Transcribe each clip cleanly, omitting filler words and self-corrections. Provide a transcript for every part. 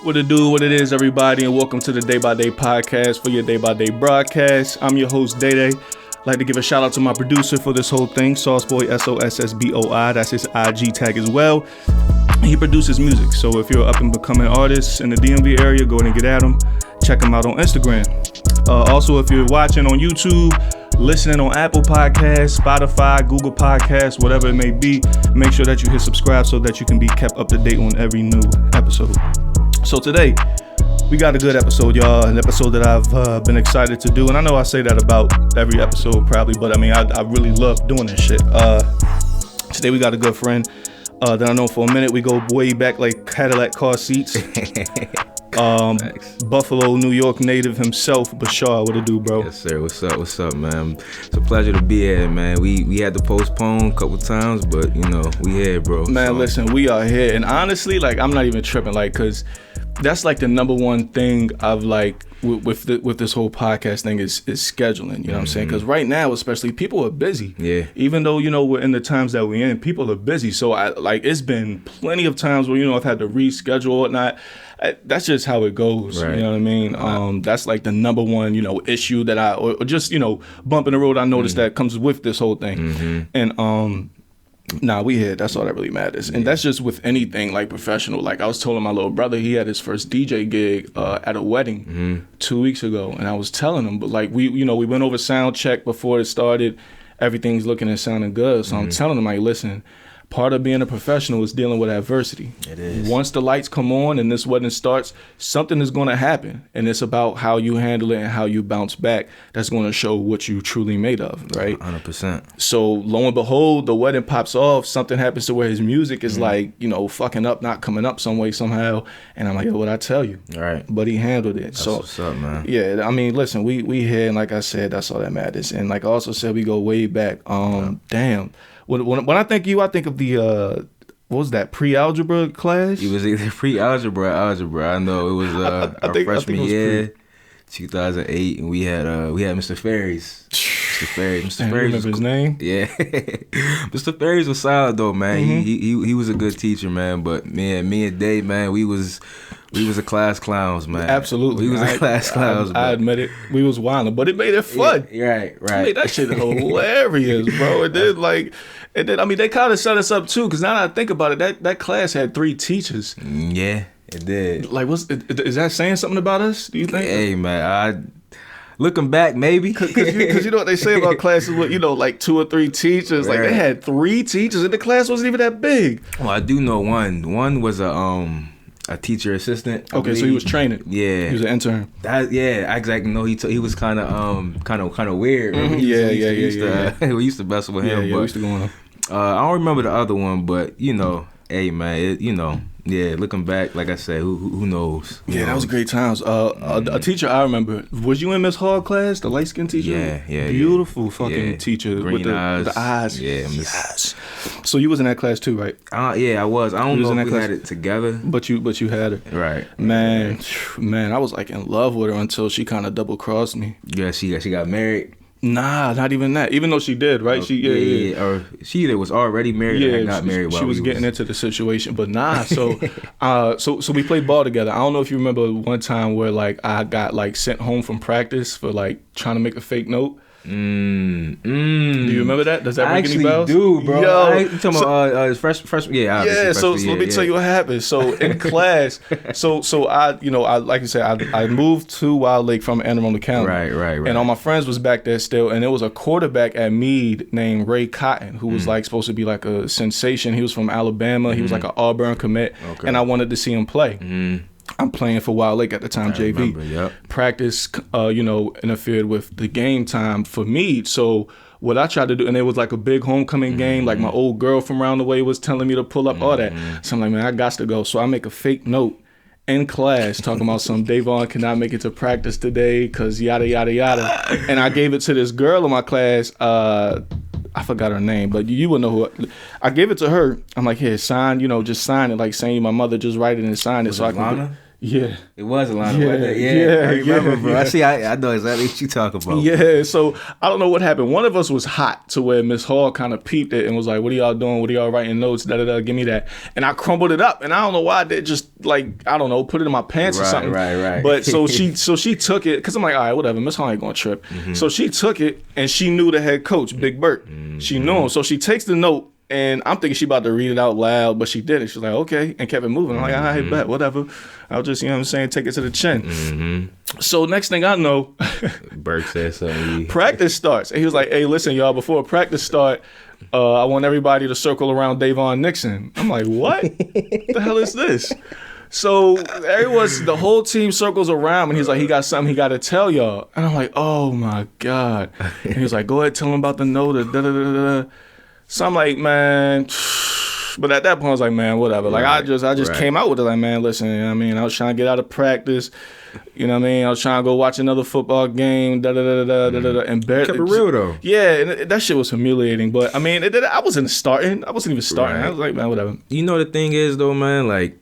What it do, what it is, everybody, and welcome to the Day by Day podcast for your Day by Day broadcast. I'm your host, Day Day. Like to give a shout out to my producer for this whole thing, Sauceboy, SOSSBOI. That's his IG tag as well. He produces music, so if you're up and becoming artist in the DMV area, go ahead and get at him. Check him out on Instagram. Also, if you're watching on YouTube, listening on Apple Podcasts, Spotify, Google Podcasts, whatever it may be, make sure that you hit subscribe so that you can be kept up to date on every new episode. So today, we got a good episode, y'all. An episode that I've been excited to do. And I know I say that about every episode probably, but I mean, I really love doing this shit. Today we got a good friend that I know for a minute. We go way back like Cadillac car seats. Buffalo, New York native himself, Bashaar. What it do, bro? Yes, sir. What's up, man? It's a pleasure to be here, man. We had to postpone a couple times, but, you know, we here, bro. Man, listen, we are here. And honestly, like, I'm not even tripping, like, because that's like the number one thing I've like with this whole podcast thing is scheduling. You know what I'm saying? Because right now, especially, people are busy. Yeah. Even though, you know, we're in the times that we're in, people are busy. So it's been plenty of times where, you know, I've had to reschedule or whatnot. That's just how it goes. Right. You know what I mean? That's like the number one, you know, issue that or just, you know, bump in the road I noticed that comes with this whole thing. And nah, we here. That's all that really matters. And that's just with anything like professional. Like I was telling my little brother, he had his first DJ gig at a wedding 2 weeks ago. And I was telling him, but like we went over sound check before it started. Everything's looking and sounding good. So I'm telling him, like, listen, part of being a professional is dealing with adversity. It is. Once the lights come on and this wedding starts, something is going to happen. And it's about how you handle it and how you bounce back. That's going to show what you truly made of, right? 100%. So lo and behold, the wedding pops off. Something happens to where his music is like, you know, fucking up, not coming up some way, somehow. And I'm like, yo, what'd I tell you? Right. But he handled it. That's so what's up, man. Yeah, I mean, listen, we here. And like I said, that's all that matters. And like I also said, we go way back. Damn. When I think you, I think of the what was that, pre-algebra class? It was either pre-algebra or algebra. I know it was our freshman year, 2008, and we had Mr. Ferries. Mr. Ferries. Remember his name? Yeah. Mr. Ferries was solid though, man. He was a good teacher, man. But man, me and Dave, man, we was a class clowns, man. Absolutely. We was a class clowns, I admit it. We was wilding, but it made it fun. Yeah, right. It made that shit hilarious, bro. I mean, they kind of set us up too, because now that I think about it, that class had 3 teachers. Yeah, it did. Like, is that saying something about us, do you think? Hey, man, looking back, maybe. Because you know what they say about classes with, you know, like 2 or 3 teachers. Like, they had 3 teachers, and the class wasn't even that big. Well, I do know one. One was a teacher assistant. Okay, so he was training. Yeah, he was an intern. Exactly. No, he was kind of weird. Mm-hmm. We used to mess with him. Yeah, we used to go on him. I don't remember the other one, but you know, hey man, looking back, like I said, who knows? That was great times. A teacher I remember, was you in Miss Hall class, the light skinned teacher? Yeah. Beautiful fucking teacher. Green with the eyes. Yeah, yes. So you was in that class too, right? Yeah, I was. I don't know if we had it together. But you had it. Right. Man, I was like in love with her until she kind of double crossed me. Yeah, she got married. Nah, not even that. Even though she did, right? Yeah. Or she either was already married or got married while she was getting into the situation. But nah, so we played ball together. I don't know if you remember one time where like I got like sent home from practice for like trying to make a fake note. Do you remember that? Does that ring any bells? I do, bro. Yo, you talking about freshman? Yeah, yeah. So let me tell you what happened. So in class, so I like you said, I moved to Wild Lake from Anne Arundel County. Right. And all my friends was back there still, and there was a quarterback at Meade named Ray Cotton who was like supposed to be like a sensation. He was from Alabama. He was like an Auburn commit, and I wanted to see him play. I'm playing for Wild Lake at the time, JV. Remember, yep. Practice, interfered with the game time for me. So what I tried to do, and it was like a big homecoming game, like my old girl from around the way was telling me to pull up all that. So I'm like, man, I got to go. So I make a fake note in class talking about some Davon cannot make it to practice today because yada, yada, yada. And I gave it to this girl in my class. I forgot her name, but you would know who. I gave it to her. I'm like, here, sign, just sign it, like saying my mother, just write it and sign it. Was it Lana? Yeah. It was a line of Yeah, weather. yeah, I remember, yeah, bro. yeah. I see. I know exactly what you talking about. Yeah, so I don't know what happened. One of us was hot to where Miss Hall kind of peeped it and was like, "What are y'all doing? What are y'all writing notes? Da da da. Give me that." And I crumbled it up, and I don't know why I did. Just like I don't know, put it in my pants or something. Right. But so she took it because I'm like, all right, whatever. Miss Hall ain't gonna trip. So she took it and she knew the head coach, Big Bert. She knew him, so she takes the note. And I'm thinking she about to read it out loud, but she didn't. She's like, okay, and kept it moving. I'm like, all right, bet, whatever. I'll just, you know what I'm saying, take it to the chin. So next thing I know, Burke said something. practice starts. And he was like, hey, listen, y'all, before practice start, I want everybody to circle around Davon Nixon. I'm like, what? What the hell is this? So the whole team circles around and he's like, he got something he got to tell y'all. And I'm like, oh my God. And he was like, go ahead, tell him about the note. Da, da, da, da, da. So I'm like, man, but at that point I was like, man, whatever. Like I just came out with it like, man, listen, you know what I mean? I was trying to get out of practice. You know what I mean? I was trying to go watch another football game, da da da da da da da. And kept it real though. Yeah, and that shit was humiliating. But I mean, I wasn't starting. I wasn't even starting. Right. I was like, man, whatever. You know the thing is though, man, like,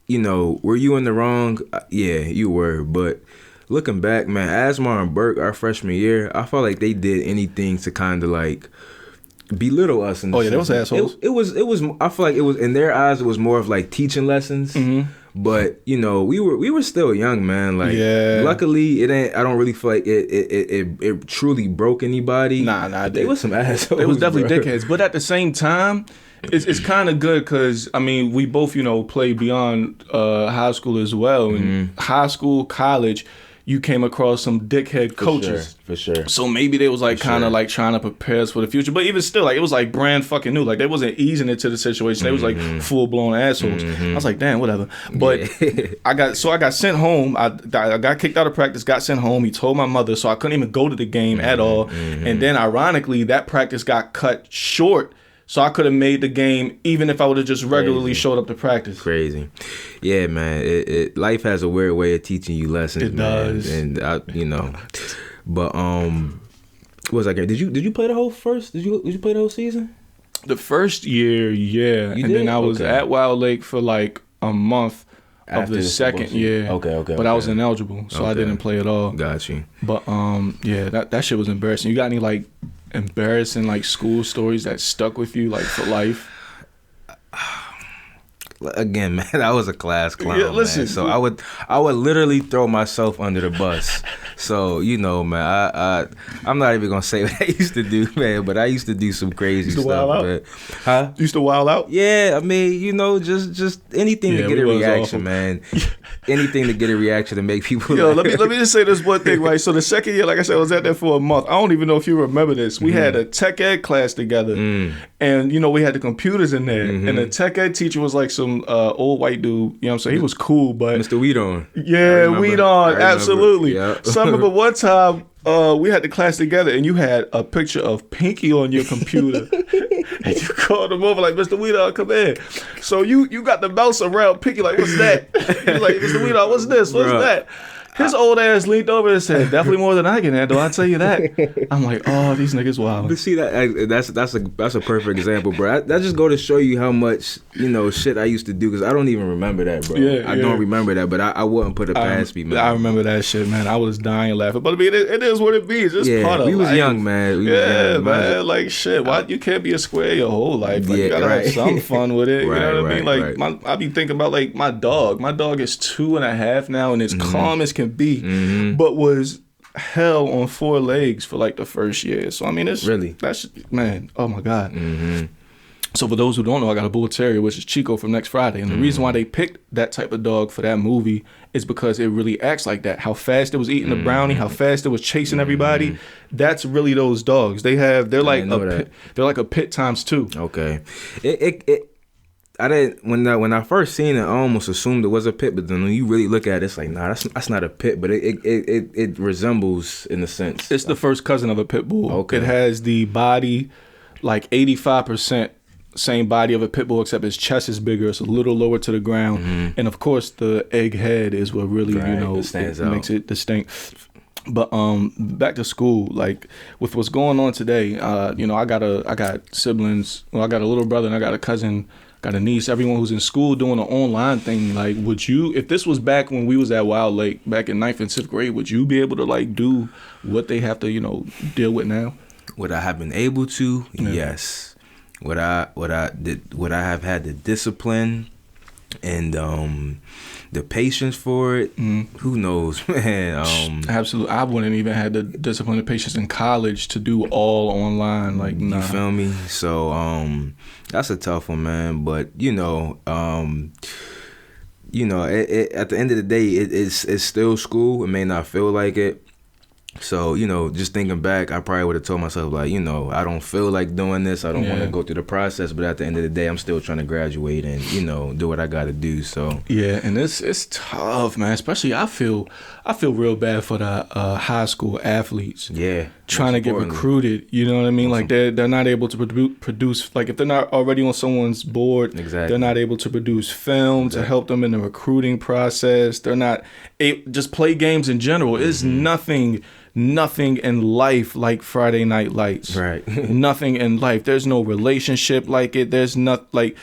you know, were you in the wrong? Yeah, you were. But looking back, man, Asmar and Burke, our freshman year, I felt like they did anything to kind of like belittle us. Oh yeah, they was assholes. It was. I feel like it was in their eyes. It was more of like teaching lessons. But you know, we were still young, man. Like, luckily, it ain't. I don't really feel like it truly broke anybody. Nah, they was some assholes. They was definitely dickheads. But at the same time, it's kind of good because I mean, we both played beyond high school as well. In high school, college, you came across some dickhead coaches. For sure. So maybe they was like kind of like trying to prepare us for the future. But even still, like it was like brand fucking new. Like they wasn't easing into the situation. They was like full blown assholes. I was like, damn, whatever. But I got sent home. I got kicked out of practice, got sent home. He told my mother, so I couldn't even go to the game at all. And then ironically, that practice got cut short. So I could have made the game even if I would have just regularly showed up to practice. Crazy. Yeah, man. It life has a weird way of teaching you lessons. It man. does. And but what was I getting? Did you play the whole first? Did you play the whole season? The first year, yeah. You and did? then I was Okay. at Wild Lake for like a month of After the the second football year. season. Okay. But I was ineligible, so I Okay. didn't play at all. Got you. But yeah, that shit was embarrassing. You got any like embarrassing like school stories that stuck with you like for life? Again, man, I was a class clown. Yeah, listen, man. So I would literally throw myself under the bus. So man, I'm not even gonna say what I used to do, man. But I used to do some crazy Used to stuff. wild out? Man. Huh? You used to wild out? Yeah, I mean, just anything Yeah, to get a we was reaction, awful. man. Anything to get a reaction to make people. Yo, laugh. let me just say this one thing, right? So the second year, like I said, I was at there for a month. I don't even know if you remember this. We had a tech ed class together, and we had the computers in there, and the tech ed teacher was like some old white dude. You know what I'm saying? He was cool, but Mr. Weedon. yeah, weed on, absolutely. Yeah. So I remember one time we had the class together, and you had a picture of Pinky on your computer, and you called him over like, Mr. Weedon, come in. So you got the mouse around Pinky like, what's that? He's like, Mr. Weedon, what's this? What's Bruh. that? His old ass leaned over and said, definitely more than I can handle, I'll tell you that. I'm like, oh, these niggas wild. But see that's a perfect example, bro. That just go to show you how much shit I used to do, because I don't even remember that, bro. I don't remember that, but I wouldn't put it past me, man. I remember that shit, man. I was dying laughing. But I mean, it is what it be. It's just part of we was life. young, man. We was young, man. Like shit. Why you can't be a square your whole life? Like, you gotta have some fun with it. You know what I mean? Like I be thinking about like my dog. My dog is 2.5 now and is calm as can be, but was hell on 4 legs for like the first year. So I mean, that's man. Oh my God. So for those who don't know, I got a bull terrier, which is Chico from Next Friday. And the reason why they picked that type of dog for that movie is because it really acts like that. How fast it was eating the brownie, how fast it was chasing everybody. That's really those dogs. They're like a pit times 2. Okay. I didn't when I first seen it, I almost assumed it was a pit, but then when you really look at it, it's like, nah, that's not a pit, but it resembles in a sense. It's the first cousin of a pit bull. Okay. It has the body like 85% same body of a pit bull, except his chest is bigger. It's a little lower to the ground, and of course the egg head is what really makes it distinct. But back to school, like with what's going on today, I got siblings. Well, I got a little brother and I got a cousin got a niece, everyone who's in school doing an online thing. Like, would you, if this was back when we was at Wild Lake, back in 9th and 10th grade, would you be able to like do what they have to, you know, deal with now? Would I have been able to? Yeah. Yes. Would I have had the discipline and the patience for it? Who knows, man. Absolutely. I wouldn't even have the discipline and patience in college to do all online. Like, nah. You feel me? So that's a tough one, man. But at the end of the day, it's still school. It may not feel like it. So, just thinking back, I probably would have told myself, like, I don't feel like doing this. I don't want to go through the process. But at the end of the day, I'm still trying to graduate and, do what I got to do. So, yeah, and it's tough, man. Especially, I feel real bad for the high school athletes. Yeah. Trying to get recruited. You know what I mean? Like, they're not able to produce, like, if they're not already on someone's board, they're not able to produce film to help them in the recruiting process. They're not just play games in general. It's nothing in life like Friday Night Lights. Right. Nothing in life. There's no relationship like it. There's not like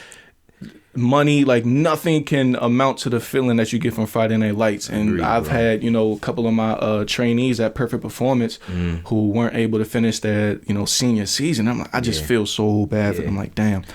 money, like nothing can amount to the feeling that you get from Friday Night Lights. And I've had, a couple of my trainees at Perfect Performance who weren't able to finish their, senior season. I just feel so bad for them. Like, damn.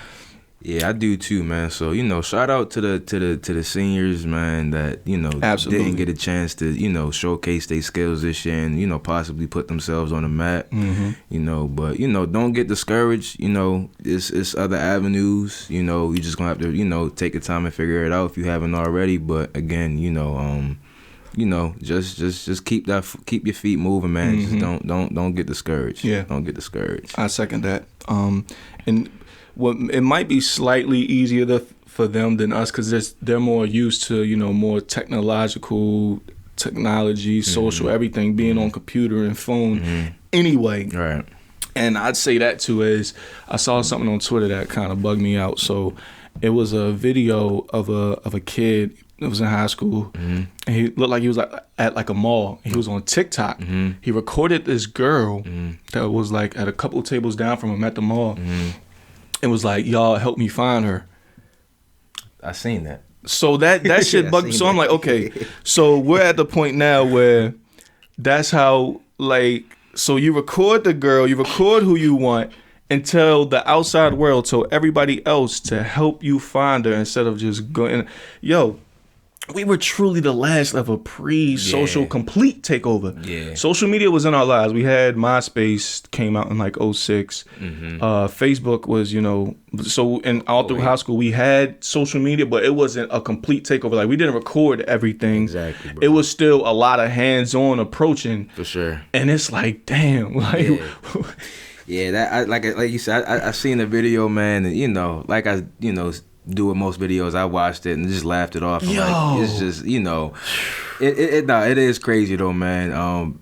Yeah, I do too, man. So, shout out to the seniors, man, that, Absolutely. didn't get a chance to, showcase their skills this year and, possibly put themselves on the map. But, don't get discouraged. It's other avenues. You just gonna have to, take your time and figure it out if you haven't already. But again, just keep your feet moving, man. Just don't get discouraged. Yeah. Don't get discouraged. I second that. And it might be slightly easier for them than us because they're more used to, more technology, social, everything, being on computer and phone anyway. Right. And I'd say that too is I saw something on Twitter that kind of bugged me out. So it was a video of a kid that was in high school, and he looked like he was at like a mall. He was on TikTok. He recorded this girl that was like at a couple of tables down from him at the mall. It was like, y'all help me find her. I seen that. So that shit bugged me. So I'm like, okay. So we're at the point now where that's how, like, so you record the girl, you record who you want, and tell the outside world, tell everybody else to help you find her instead of just going. Yo, we were truly the last of a pre-social complete takeover. Yeah. Social media was in our lives. We had MySpace came out in like 2006. Facebook was, so all through high school we had social media, but it wasn't a complete takeover. Like we didn't record everything. Exactly, bro. It was still a lot of hands-on approaching. For sure. And it's like, damn, like yeah, that like you said, I seen the video, man, and like I do with most videos, I watched it and just laughed it off. I'm like, it's just, it is crazy though, man. I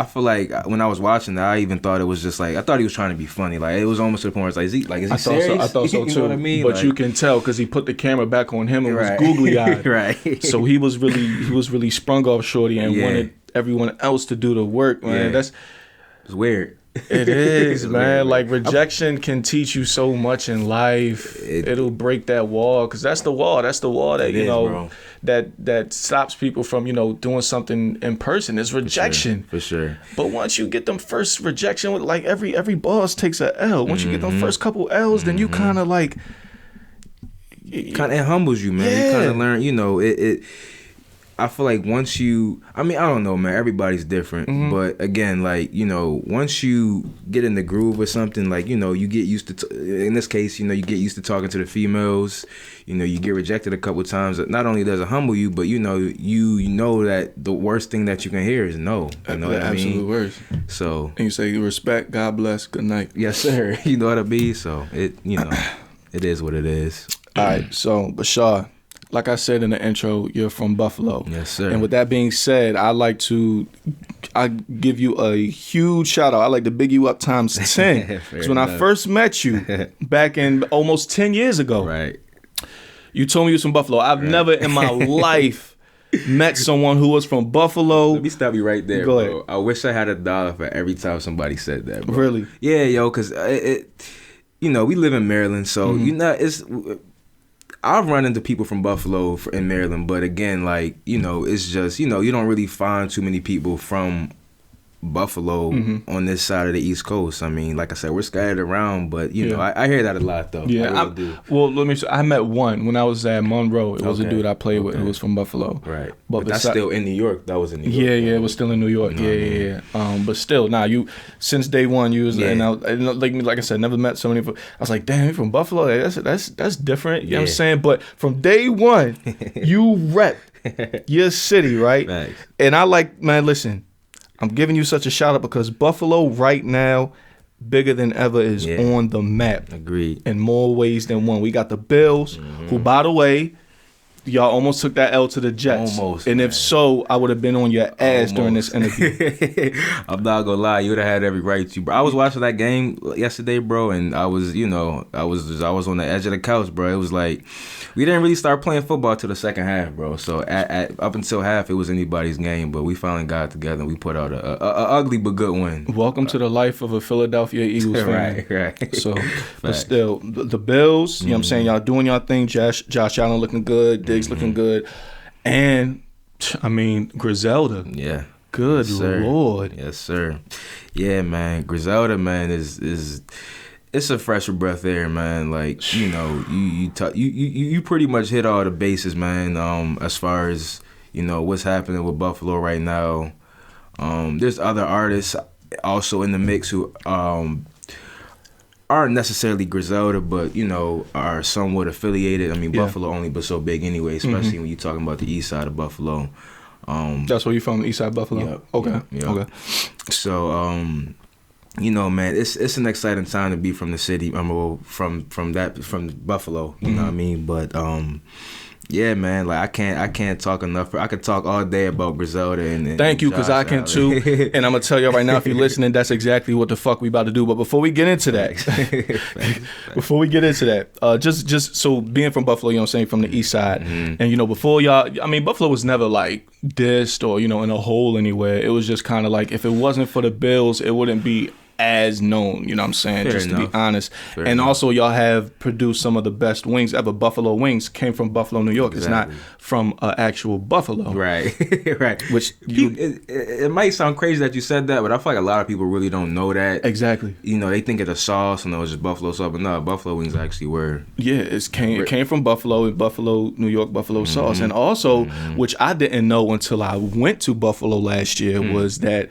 feel like when I was watching that, I even thought it was just like, I thought he was trying to be funny. Like it was almost to the point where it's like, is he serious? I thought so too. You know what I mean? But you can tell because he put the camera back on him and was googly eyed. Right. So he was really sprung off shorty and wanted everyone else to do the work, man. It's weird. It is, man. Like rejection can teach you so much in life. It'll break that wall because that's the wall. That's the wall that that stops people from doing something in person. It's rejection, for sure. But once you get them first rejection, like every boss takes a L. Once you get them first couple L's, then you kind of like it humbles you, man. You kind of learn. It. I feel like once I don't know, man, everybody's different. But again, like, once you get in the groove or something, like, you get used to, in this case, you get used to talking to the females, you get rejected a couple of times. Not only does it humble you, but, you know that the worst thing that you can hear is no. You know what I mean? Absolute worst. So. And you say, respect, God bless, good night. Yes, sir. You know what I mean? So, it is what it is. All right. So, Bashaar, like I said in the intro, you're from Buffalo. Yes, sir. And with that being said, I give you a huge shout out. I like to big you up times 10. Because when I first met you back in almost 10 years ago, right, you told me you was from Buffalo. I've never in my life met someone who was from Buffalo. Let me stop you right there, Go bro. ahead. I wish I had $1 for every time somebody said that, bro. Really? Yeah, yo, because you know, we live in Maryland, so you know, I've run into people from Buffalo in Maryland, but again, like, you know, it's just, you know, you don't really find too many people from Buffalo on this side of the East Coast. I mean, like I said, we're scattered around, but you know, I hear that a lot though. Yeah, I really do. Well, let me say, I met one when I was at Monroe. It was a dude I played with. It was from Buffalo. Right. But that's still in New York. That was in New York. Yeah, it was still in New York. Yeah. But still, you since day one, you was and like I said, never met so many. I was like, damn, you from Buffalo? That's different. You know what I'm saying? But from day one, you rep your city, right? Thanks. And I like, man, listen. I'm giving you such a shout out because Buffalo right now, bigger than ever, is on the map. Agreed. In more ways than one. We got the Bills, who, by the way, y'all almost took that L to the Jets. Almost. And if so, I would have been on your ass during this interview. I'm not gonna lie, you would have had every right to, bro. I was watching that game yesterday, bro, and I was, you know, I was on the edge of the couch, bro. It was like we didn't really start playing football till the second half, bro. So up until half, it was anybody's game, but we finally got it together and we put out a ugly but good win. Welcome to the life of a Philadelphia Eagles fan. Right. So, but still, the Bills, you know what I'm saying, y'all doing y'all thing. Josh Allen looking good. Diggs looking good. And, I mean, Griselda. Yeah. Good Lord. Yes, sir. Yeah, man. Griselda, man, is it's a fresher breath air, man. Like, you know, you pretty much hit all the bases, man. As far as, you know, what's happening with Buffalo right now. There's other artists also in the mix who aren't necessarily Griselda, but, you know, are somewhat affiliated. I mean, Buffalo only but so big anyway, especially when you're talking about the east side of Buffalo. That's where you from, the east side of Buffalo? Yep, okay. Yep. Okay. So, you know, man, it's an exciting time to be from the city. From Buffalo, you know what I mean? But yeah, man, like I can't talk enough. I could talk all day about Griselda and thank you, because I can too. And I'm gonna tell you right now, if you're listening, that's exactly what the fuck we about to do. But before we get into that, just so being from Buffalo, you know what I'm saying, from the east side, and you know, before y'all, I mean, Buffalo was never like dissed or, you know, in a hole anywhere. It was just kind of like, if it wasn't for the Bills, it wouldn't be as known, you know what I'm saying? Fair just enough. to be honest. Fair and enough. Also, y'all have produced some of the best wings ever. Buffalo wings came from Buffalo, New York. Exactly. It's not from actual Buffalo. Right, right. Which it might sound crazy that you said that, but I feel like a lot of people really don't know that. Exactly. You know, they think of the sauce and it was just Buffalo sauce, but no, Buffalo wings actually were. Yeah, it came from Buffalo, and Buffalo, New York, Buffalo sauce. And also, which I didn't know until I went to Buffalo last year, was that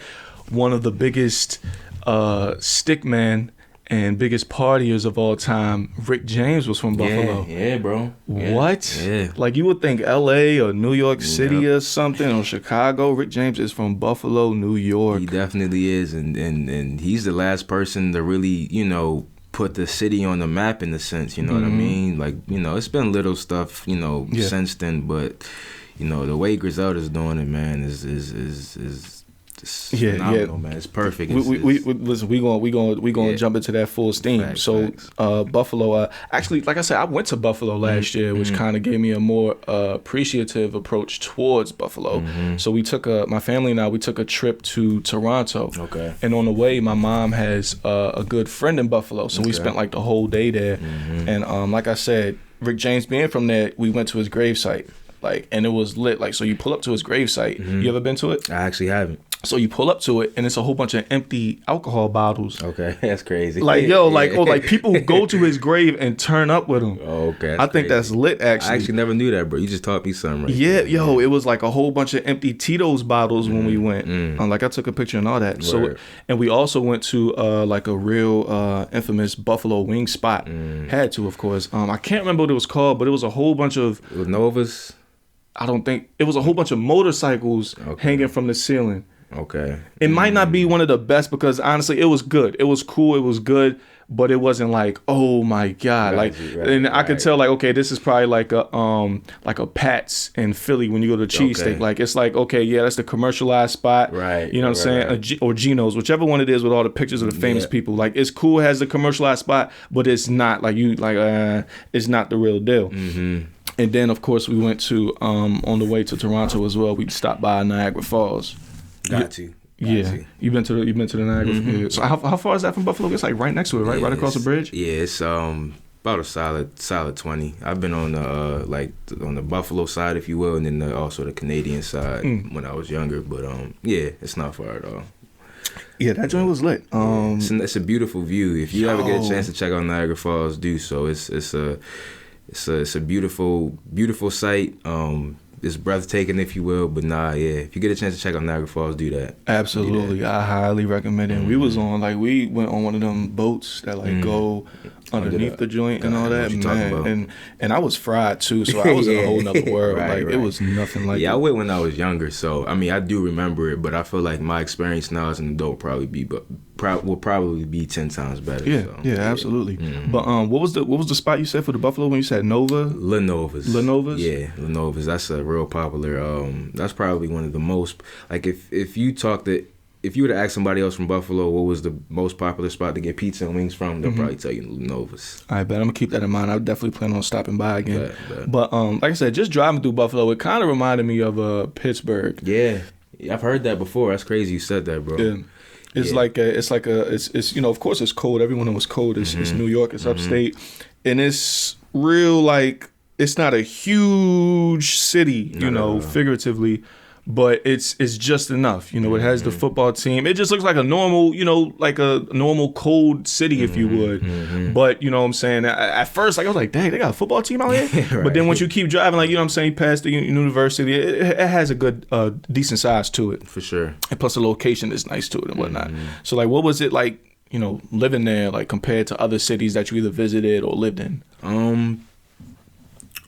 one of the biggest stickman and biggest partiers of all time, Rick James, was from Buffalo. Yeah, bro. What? Yeah. Like, you would think LA or New York City or something, or Chicago. Rick James is from Buffalo, New York. He definitely is, and he's the last person to really, you know, put the city on the map in a sense, you know what I mean? Like, you know, it's been little stuff, you know, since then, but, you know, the way Griselda's doing it, man, is phenomenal, man. It's perfect. Listen, we gonna jump into that full steam. Facts. Buffalo. Actually, like I said, I went to Buffalo last year, which kind of gave me a more appreciative approach towards Buffalo. So my family and I, we took a trip to Toronto. Okay. And on the way, my mom has a good friend in Buffalo, so we spent like the whole day there. And like I said, Rick James being from there, we went to his gravesite. Like, and it was lit. Like, so you pull up to his gravesite. You ever been to it? I actually haven't. So you pull up to it, and it's a whole bunch of empty alcohol bottles. Okay, that's crazy. Like, yo, like, like people who go to his grave and turn up with him. Oh, okay. I think that's lit, actually. I actually never knew that, bro. You just taught me something right Yeah, there. yo, it was like a whole bunch of empty Tito's bottles when we went. Like, I took a picture and all that. So, and we also went to like a real infamous Buffalo wing spot. Had to, of course. I can't remember what it was called, but it was a whole bunch of With Novas? I don't think it was a whole bunch of motorcycles hanging from the ceiling. Okay. It might not be one of the best because honestly, it was good. It was cool. It was good, but it wasn't like, oh my god, I could tell like, okay, this is probably like a Pat's in Philly when you go to cheesesteak. Like, it's like, okay, yeah, that's the commercialized spot, right? You know what I'm saying? Or Geno's, whichever one it is, with all the pictures of the famous people. Like, it's cool, it has the commercialized spot, but it's not like it's not the real deal. And then, of course, we went to on the way to Toronto as well. We stopped by Niagara Falls. Got to. Yeah, you've been to the Niagara. Mm-hmm. Yeah. So how far is that from Buffalo? It's like right next to it, right? Yeah, Right across the bridge. Yeah, it's about a solid 20. I've been on the on the Buffalo side, if you will, and then also the Canadian side when I was younger. But yeah, it's not far at all. Yeah, that joint was lit. It's a beautiful view. If you ever get a chance to check out Niagara Falls, do so. It's a beautiful sight. It's breathtaking, if you will. But if you get a chance to check out Niagara Falls, do that. Absolutely, I highly recommend it. We went on one of them boats that go underneath the joint and all that, man. And I was fried too, so I was in a whole nother world. Right. It was nothing like. Yeah, I went when I was younger, so I mean I do remember it, but I feel like my experience now as an adult will probably be 10 times better. Yeah, so, absolutely. But what was the spot you said for the Buffalo when you said Nova? Lenova's. Yeah, Lenova's. That's a real popular. That's probably one of the most. Like if you were to ask somebody else from Buffalo what was the most popular spot to get pizza and wings from, they'll probably tell you Lenova's. I bet I'm gonna keep that in mind. I definitely plan on stopping by again. But like I said, just driving through Buffalo, it kind of reminded me of Pittsburgh. Yeah, I've heard that before. That's crazy you said that, bro. Yeah. It's it's of course it's cold. Everyone knows cold. It's New York. It's upstate, and it's real it's not a huge city, figuratively, but it's just enough. It has the football team. It just looks like a normal, like a normal cold city, if you would. But you know what I'm saying? At first, I was like, dang, they got a football team out here. Right. But then once you keep driving, past the university, it has a good, decent size to it. For sure. And plus the location is nice to it and whatnot. So what was it like, living there, compared to other cities that you either visited or lived in?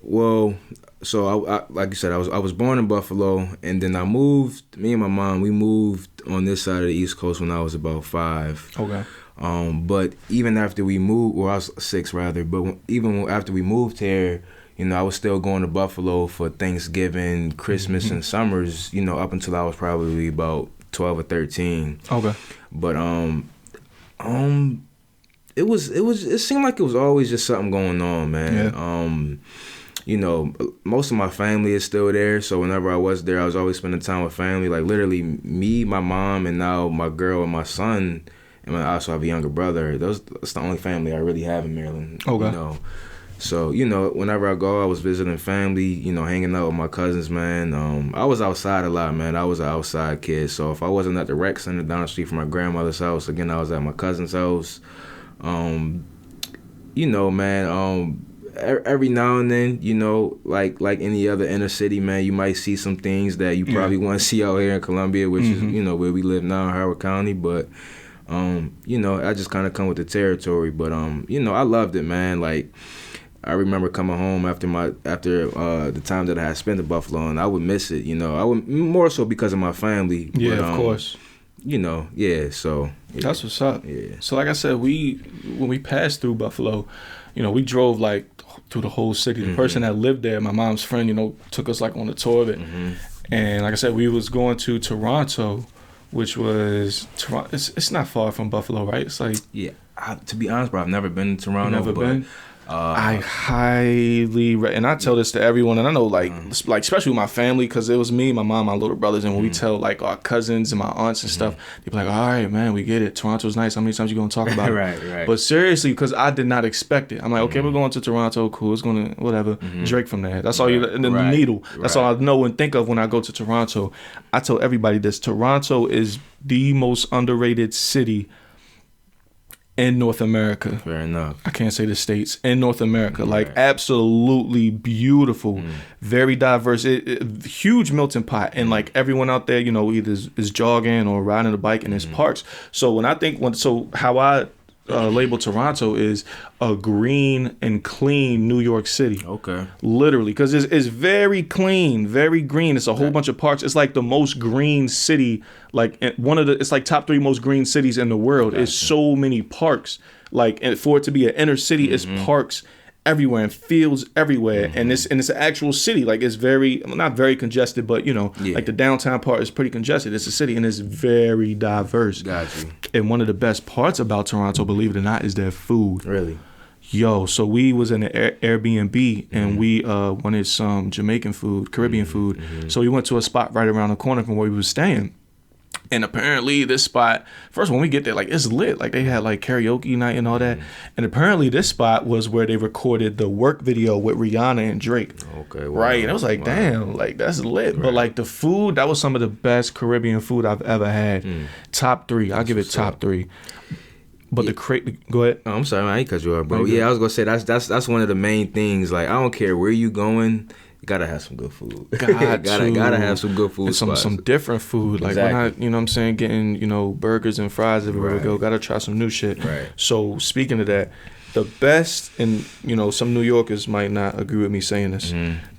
Well, so I like you said, I was born in Buffalo, and then I moved. Me and my mom, we moved on this side of the East Coast when I was about 5. Okay. But even after we moved, I was 6 rather. But even after we moved here, I was still going to Buffalo for Thanksgiving, Christmas, and summers. Up until I was probably about 12 or 13. Okay. But it seemed like it was always just something going on, man. Yeah. Most of my family is still there, so whenever I was there, I was always spending time with family. Like literally me, my mom, and now my girl and my son, and I also have a younger brother. That's the only family I really have in Maryland. Okay. So whenever I go, I was visiting family. Hanging out with my cousins, man. I was outside a lot, man. I was an outside kid. So if I wasn't at the rec center down the street from my grandmother's house, again, I was at my cousin's house. Man. Every now and then, like any other inner city, man, you might see some things that you probably want to see out here in Columbia, which is, where we live now in Howard County. But, I just kind of come with the territory. But, I loved it, man. Like, I remember coming home after the time that I had spent in Buffalo, and I would miss it. I would more so because of my family. Yeah, but, of course. So. Yeah. That's what's up. Yeah. So like I said, when we passed through Buffalo, we drove through the whole city. The person that lived there, my mom's friend, took us on a tour of it. And like I said, we was going to Toronto, which was Toronto. It's not far from Buffalo, right? It's yeah. To be honest, bro, I've never been to Toronto. Never been. I highly and I tell this to everyone, and I know especially with my family, because it was me, my mom, my little brothers, and when we tell our cousins and my aunts and stuff, they be like, all right, man, we get it, Toronto's nice, how many times you gonna talk about it? Right. But seriously, because I did not expect it, I'm like, okay, we're going to Toronto, cool, it's gonna whatever, Drake from there, that's all the needle, that's all I know and think of when I go to Toronto. I tell everybody this: Toronto is the most underrated city in North America. Fair enough. I can't say the States. In North America. Absolutely beautiful. Very diverse. Huge melting pot. And everyone out there, either is jogging or riding a bike in his parks. So when I think, how I label Toronto is a green and clean New York City. Okay. Literally. Because it's very clean, very green. It's a whole bunch of parks. It's the most green city, it's top 3 most green cities in the world. Gotcha. It's so many parks. And for it to be an inner city, it's parks everywhere and fields everywhere, and it's an actual city. It's very, not very congested, but the downtown part is pretty congested. It's a city and it's very diverse. Gotcha. And one of the best parts about Toronto, believe it or not, is their food. Really? Yo, so we was in an Airbnb and we wanted some Jamaican food, Caribbean food. So we went to a spot right around the corner from where we was staying. And apparently this spot, first when we get there, like it's lit. Like they had like karaoke night and all that. And apparently this spot was where they recorded the work video with Rihanna and Drake. Okay. Wow. Right. And it was like, damn, like that's lit. Right. But like the food, that was some of the best Caribbean food I've ever had. Top 3. I'll give it top 3. But the crate, go ahead. Oh, I'm sorry, I ain't cut you off, bro. Yeah, I was gonna say that's one of the main things. Like I don't care where you going. You gotta have some good food. gotta have some good food. Some different food. Like we're not, you know what I'm saying, getting, you know, burgers and fries everywhere we go. Gotta try some new shit. Right. So speaking of that, the best, and you know, some New Yorkers might not agree with me saying this.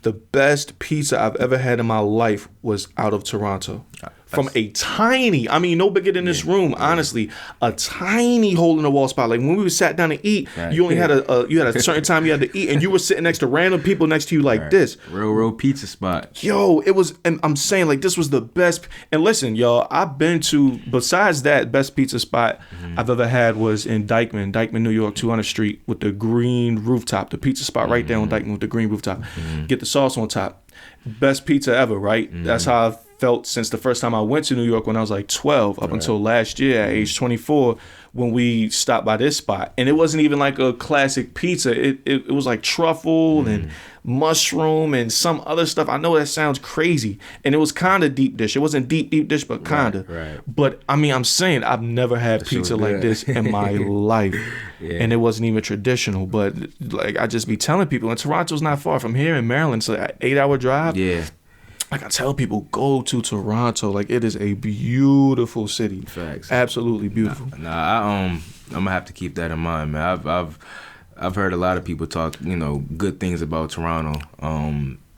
The best pizza I've ever had in my life was out of Toronto. From a tiny, I mean, no bigger than this room, honestly, a tiny hole in the wall spot. Like when we sat down to eat, you only had a certain time you had to eat, and you were sitting next to random people next to you like this. Real pizza spot. Yo, it was, and I'm saying like this was the best. And listen, y'all, I've been to, besides that, best pizza spot I've ever had was in Dyckman, New York, 200th Street with the green rooftop, the pizza spot right there on Dyckman with the green rooftop. Get the sauce on top. Best pizza ever, right? That's how I felt since the first time I went to New York when I was like 12 up until last year at age 24 when we stopped by this spot. And it wasn't even like a classic pizza. It was like truffle and mushroom and some other stuff. I know that sounds crazy. And it was kind of deep dish. It wasn't deep dish, but kind of. Right. But I mean, I'm saying I've never had pizza like this in my life. And it wasn't even traditional. But like I just be telling people, and Toronto's not far from here in Maryland. It's like an 8-hour drive. Yeah. Like I tell people, go to Toronto. Like it is a beautiful city. Facts. Absolutely beautiful. I'm gonna have to keep that in mind, man. I've heard a lot of people talk, you know, good things about Toronto.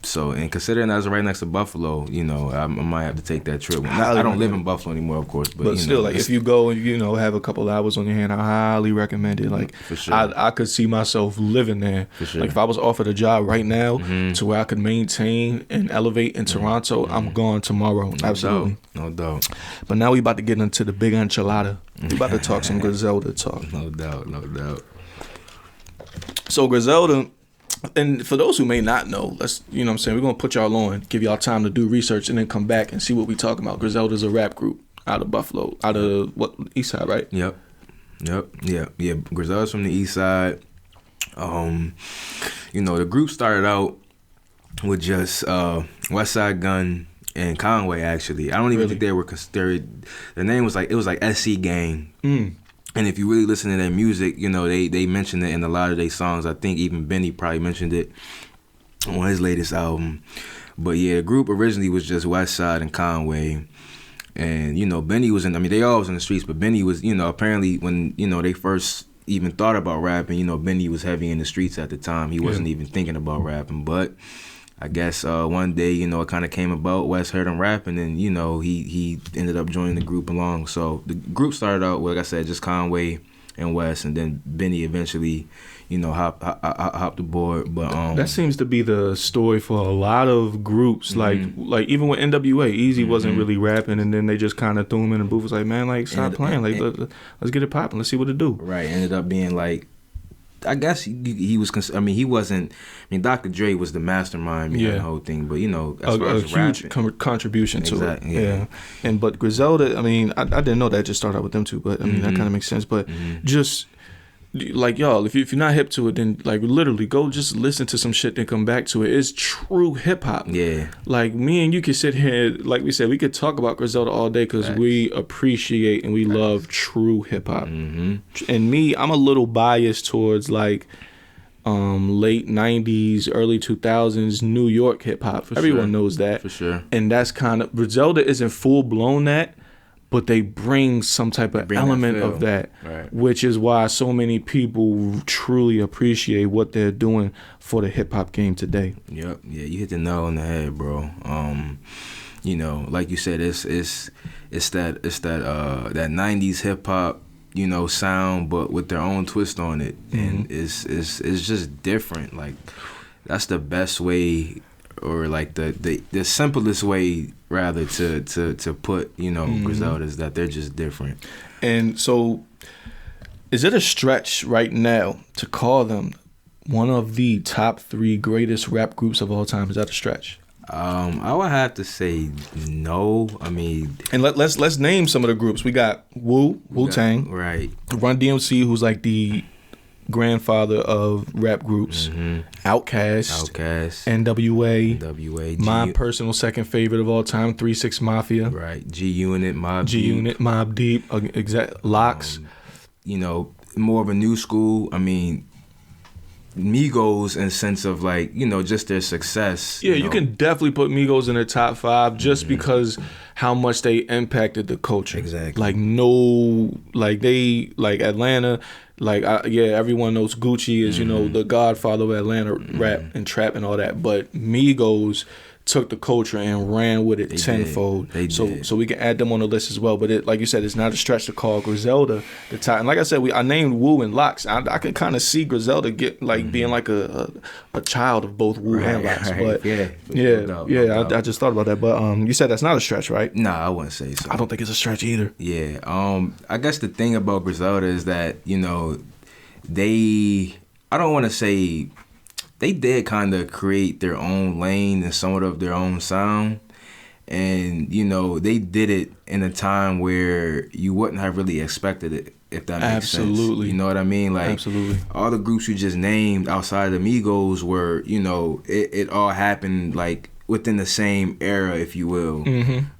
So, and considering that's right next to Buffalo, you know, I might have to take that trip. I don't live in Buffalo anymore, of course, but you still, know, like if you go and you know have a couple hours on your hand, I highly recommend it. Like for sure. I could see myself living there. For sure. Like if I was offered a job right now to where I could maintain and elevate in Toronto, I'm gone tomorrow. Absolutely, no doubt. But now we about to get into the big enchilada. We about to talk some Griselda talk. No doubt. So Griselda. And for those who may not know, you know what I'm saying, we're going to put y'all on, give y'all time to do research, and then come back and see what we talking about. Griselda's a rap group out of Buffalo, out of East Side, right? Yep. Yeah. Griselda's from the East Side. You know, the group started out with just West Side Gun and Conway, actually. I don't even think they were considered, their name was like, it was like SC Gang. And if you really listen to their music, you know, they mention it in a lot of their songs. I think even Benny probably mentioned it on his latest album. But yeah, the group originally was just West Side and Conway. And, you know, Benny was they all was in the streets, but Benny was, you know, apparently when, you know, they first even thought about rapping, you know, Benny was heavy in the streets at the time. He wasn't even thinking about rapping. But I guess one day, you know, it kind of came about. Wes heard him rapping, and you know, he ended up joining the group along. So the group started out, like I said, just Conway and Wes, and then Benny eventually, you know, hopped aboard. But that seems to be the story for a lot of groups. Like even with NWA, Easy wasn't really rapping, and then they just kind of threw him in the booth. Was like, man, like stop playing, like let's get it popping, let's see what it do. Right, ended up being like, I guess he was. He wasn't. Dr. Dre was the mastermind behind the whole thing, but you know, as far as huge contribution to it. Yeah. But Griselda, I didn't know that just started out with them too, but that kind of makes sense. But just like y'all, if you're not hip to it, then like literally go just listen to some shit, then come back to it. It's true hip hop. Yeah. Like me and you could sit here, like we said, we could talk about Griselda all day because we appreciate and we love true hip hop. And me, I'm a little biased towards like late 90s, early 2000s New York hip hop. Everyone knows that. For sure. And that's kind of, Griselda isn't full blown that, but they bring some type of element of that, which is why so many people truly appreciate what they're doing for the hip hop game today. Yep. Yeah, you hit the nail on the head, bro. You know, like you said, it's that 90s hip hop, you know, sound, but with their own twist on it, and it's just different. Like that's the best way, or like the simplest way rather to put, you know, Griselda, is that they're just different. And so is it a stretch right now to call them one of the top 3 greatest rap groups of all time? Is that a stretch? I would have to say no. I mean, And let's name some of the groups. We got Wu-Tang, right? Run DMC, who's like the grandfather of rap groups, Outkast, NWA, my personal second favorite of all time, 3 6 Mafia, right? G Unit, Mob Deep, exact Locks. You know, more of a new school. I mean, Migos in sense of like, you know, just their success. Yeah, you can definitely put Migos in the top 5 just because how much they impacted the culture. Exactly. Like Atlanta, everyone knows Gucci is, you know, the godfather of Atlanta rap and trap and all that. But Migos took the culture and ran with it tenfold. So we can add them on the list as well. But it, like you said, it's not a stretch to call Griselda the top. And like I said, I named Wu and Locks. I could kind of see Griselda being like a child of both Wu and Locks. Right. But I just thought about that. But you said that's not a stretch, right? Nah, I wouldn't say so. I don't think it's a stretch either. Yeah. I guess the thing about Griselda is that, you know, I don't want to say. They did kind of create their own lane and somewhat of their own sound. And, you know, they did it in a time where you wouldn't have really expected it, if that makes sense. Absolutely. You know what I mean? Like, absolutely. All the groups you just named outside of the Migos were, you know, it all happened, like, within the same era, if you will.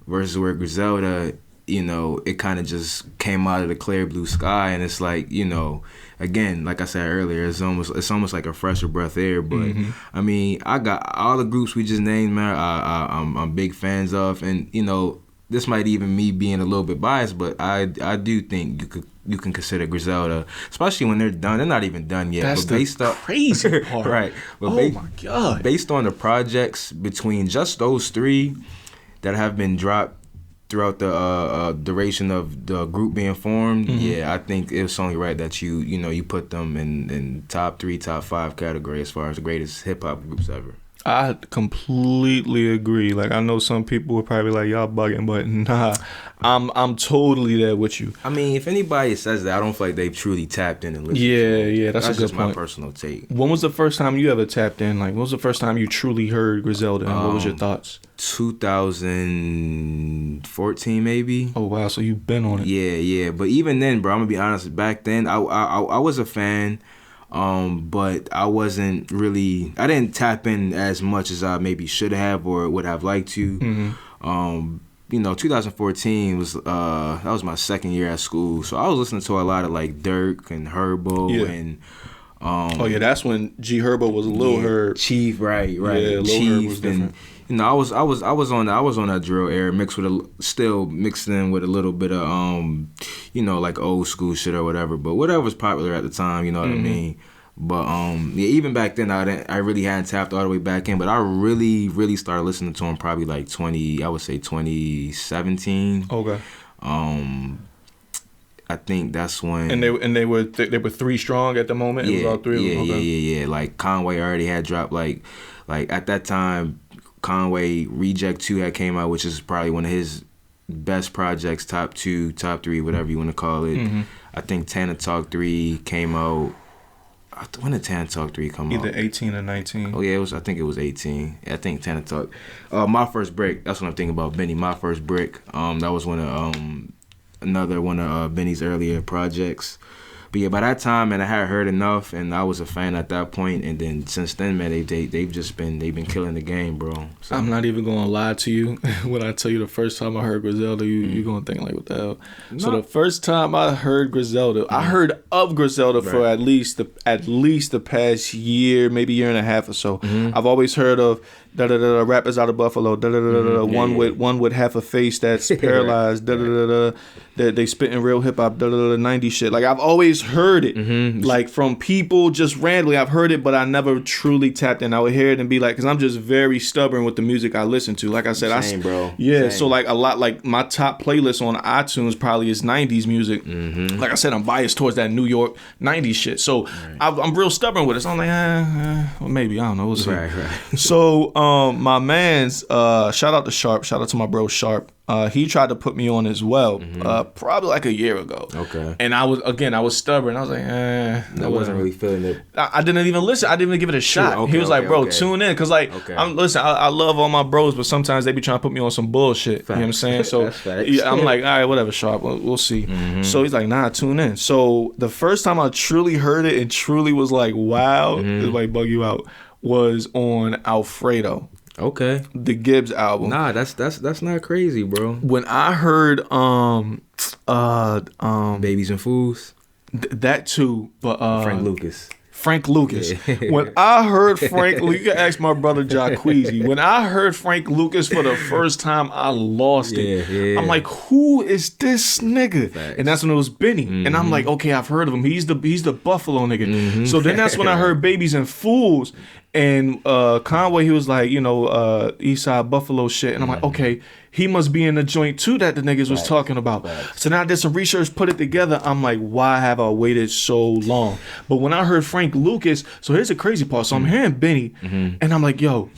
Versus where Griselda, you know, it kind of just came out of the clear blue sky. And it's like, you know, again, like I said earlier, it's almost like a fresher breath air. But I mean, I got all the groups we just named, man. I'm big fans of, and you know, this might even me being a little bit biased, but I do think you can consider Griselda, especially when they're done. They're not even done yet. That's the crazy part, right? But my God! Based on the projects between just those 3 that have been dropped throughout the duration of the group being formed, I think it's only right that you put them in top 3, top 5 category as far as the greatest hip hop groups ever. I completely agree. Like, I know some people would probably be like, y'all bugging, but nah, I'm totally there with you. I mean, if anybody says that, I don't feel like they've truly tapped in and listened. Yeah, that's a good just point. My personal take. When was the first time you ever tapped in? Like, when was the first time you truly heard Griselda, and what was your thoughts? 2014, maybe. Oh wow, so you've been on it. Yeah. But even then, bro, I'm gonna be honest. Back then, I was a fan. But I wasn't really. I didn't tap in as much as I maybe should have or would have liked to. You know, 2014 was that was my second year at school, so I was listening to a lot of like Dirk and Herbo and. That's when G Herbo was a Lil Herb. Chief, right. Yeah, Lil Herb was different. You know, I was on that drill era mixed in with a little bit of you know, like old school shit or whatever. But whatever was popular at the time, you know what I mean. But even back then I really hadn't tapped all the way back in. But I really started listening to him probably like 2017. Okay. I think that's when. And they were 3 strong at the moment. Yeah, it was all 3 of them. Okay. Yeah. Like Conway already had dropped like at that time. Conway Reject 2 had came out, which is probably one of his best projects, top 2, top 3, whatever you want to call it. I think Tana Talk 3 came out. When did Tana Talk 3 come out? Either 18 or 19. Oh yeah, I think it was 18. I think Tana Talk. My First Brick. That's what I'm thinking about. Benny. My First Brick. That was another one of Benny's earlier projects. But yeah, by that time, man, I had heard enough, and I was a fan at that point. And then since then, man, they've been killing the game, bro. So. I'm not even gonna lie to you. When I tell you the first time I heard Griselda, you're gonna think like, what the hell? No. So the first time I heard Griselda, I heard of Griselda for at least the past year, maybe year and a half or so. I've always heard of rappers out of Buffalo, one with half a face that's paralyzed, they spitting real hip hop, 90s shit. Like, I've always heard it, like from people just randomly. I've heard it, but I never truly tapped in. I would hear it and be like, because I'm just very stubborn with the music I listen to. Like I said, bro. Yeah, Same. so like a lot, like my top playlist on iTunes probably is 90s music. Like I said, I'm biased towards that New York 90s shit. So I'm real stubborn with it. So I'm like, well, maybe, I don't know. We'll see. Right. So, my man's shout out to Sharp. Shout out to my bro Sharp. He tried to put me on as well, probably like a year ago. Okay. And I was stubborn. I was like, I wasn't really feeling it. I didn't even listen. I didn't even give it a shot. Okay, he was like, bro, tune in. Cause like, I love all my bros, but sometimes they be trying to put me on some bullshit. Facts. You know what I'm saying? So yeah, I'm like, all right, whatever, Sharp. We'll see. So he's like, nah, tune in. So the first time I truly heard it and truly was like, wow, this might bug you out, was on Alfredo. Okay. The Gibbs album. Nah, that's not crazy, bro. When I heard Babies and Fools. That too, but Frank Lucas. Yeah. When I heard Frank, you can ask my brother Jacqueezy. When I heard Frank Lucas for the first time, I lost it. Yeah. I'm like, who is this nigga? Facts. And that's when it was Benny. And I'm like, okay, I've heard of him. He's the Buffalo nigga. So then that's when I heard Babies and Fools. And Conway, he was like, Eastside Buffalo shit. And I'm like, okay, he must be in the joint too that the niggas was talking about. So now I did some research, put it together. I'm like, why have I waited so long? But when I heard Frank Lucas, so here's the crazy part. So I'm hearing Benny, and I'm like, yo,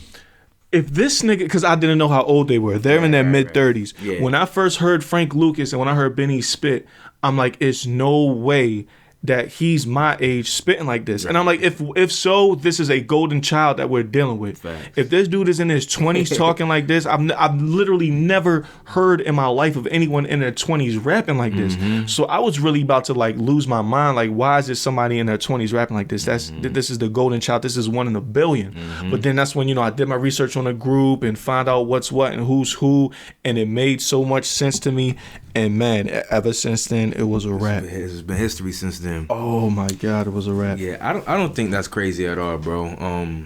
if this nigga, because I didn't know how old they were. They're in their mid-30s. Yeah. When I first heard Frank Lucas and when I heard Benny spit, I'm like, it's no way that he's my age spitting like this. And I'm like, if so, this is a golden child that we're dealing with. Facts. If this dude is in his 20s talking like this, I've literally never heard in my life of anyone in their 20s rapping like this. So I was really about to like lose my mind. Like, why is there somebody in their 20s rapping like this? This is the golden child. This is one in a billion. But then that's when, I did my research on the group and find out what's what and who's who. And it made so much sense to me. And man, ever since then, it was a wrap. It's been history since then. Oh my God, it was a wrap. Yeah, I don't think that's crazy at all, bro.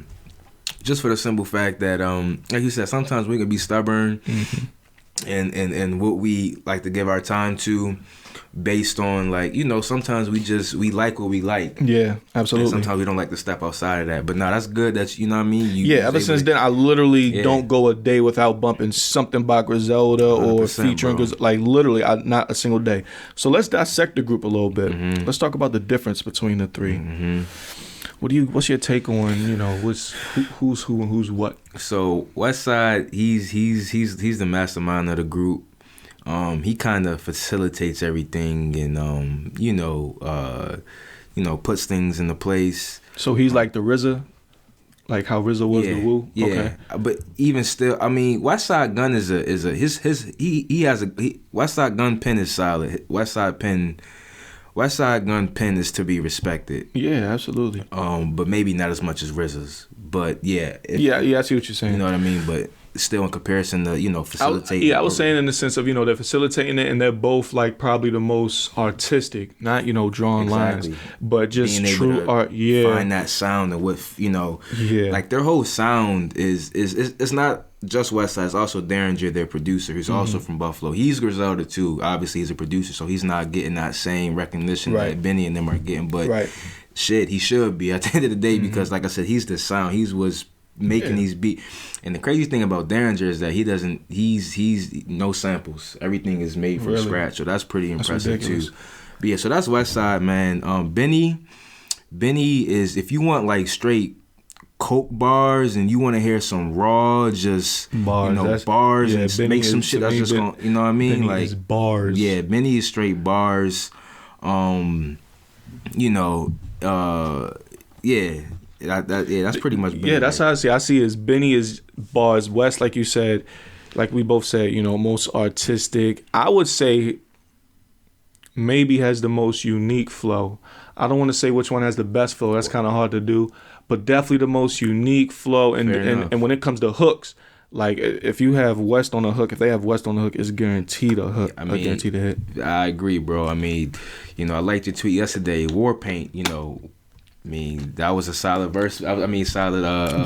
Just for the simple fact that, like you said, sometimes we can be stubborn, and what we like to give our time to, based on like sometimes we like what we like. Yeah, absolutely. And sometimes we don't like to step outside of that. But no, that's good. That's what I mean. Ever since then, I literally don't go a day without bumping something by Griselda or featuring like literally, not a single day. So let's dissect the group a little bit. Let's talk about the difference between the three. What's your take on who's who and who's what? So Westside, he's the mastermind of the group. He kind of facilitates everything and puts things into place. So he's like the RZA, like how RZA was the Wu. Yeah, okay. But even still, I mean, Westside Gun Westside Gun pen is solid. Westside Gun pen is to be respected. Yeah, absolutely. But maybe not as much as RZA's. But yeah, I see what you're saying. You know what I mean? But still in comparison to facilitating. I was saying in the sense of they're facilitating it and they're both like probably the most artistic, not drawing lines, but just being true art. Yeah, find that sound and with like their whole sound is it's not just Westside. It's also Derringer, their producer, who's also from Buffalo. He's Griselda too. Obviously, he's a producer, so he's not getting that same recognition that Benny and them are getting. But shit, he should be at the end of the day because, like I said, he's the sound. He was making these beats. And the crazy thing about Derringer is that he's no samples. Everything is made from scratch. So that's pretty impressive too. But yeah, so that's Westside, man. Benny is, if you want like straight coke bars and you want to hear some raw bars and make some shit that's just gonna, you know what I mean? Benny is bars. Yeah, Benny is straight bars. That's pretty much Benny. Yeah, that's how I see it. Is Benny is bars. West, like you said, like we both said, most artistic. I would say maybe has the most unique flow. I don't want to say which one has the best flow. That's kind of hard to do. But definitely the most unique flow. And when it comes to hooks, like if you have West on a hook, if they have West on the hook, it's guaranteed a hook. I mean, guaranteed a hit. I agree, bro. I mean, I liked your tweet yesterday. War Paint, I mean, that was a solid verse. Solid.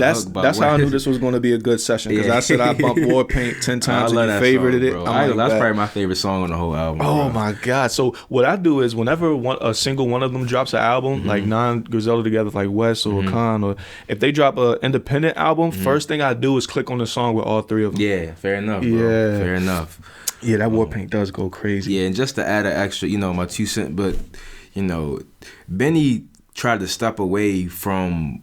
That's how I knew this was going to be a good session because I said I bumped War Paint 10 times and you favorited it. That's probably my favorite song on the whole album. Oh my God! So what I do is whenever a single one of them drops an album, like non-Griselda together, like West or Khan, or if they drop an independent album, first thing I do is click on the song with all three of them. Yeah, fair enough. Bro. Yeah, fair enough. Yeah, that War Paint does go crazy. Yeah, and just to add an extra, my 2 cents, but Benny tried to step away from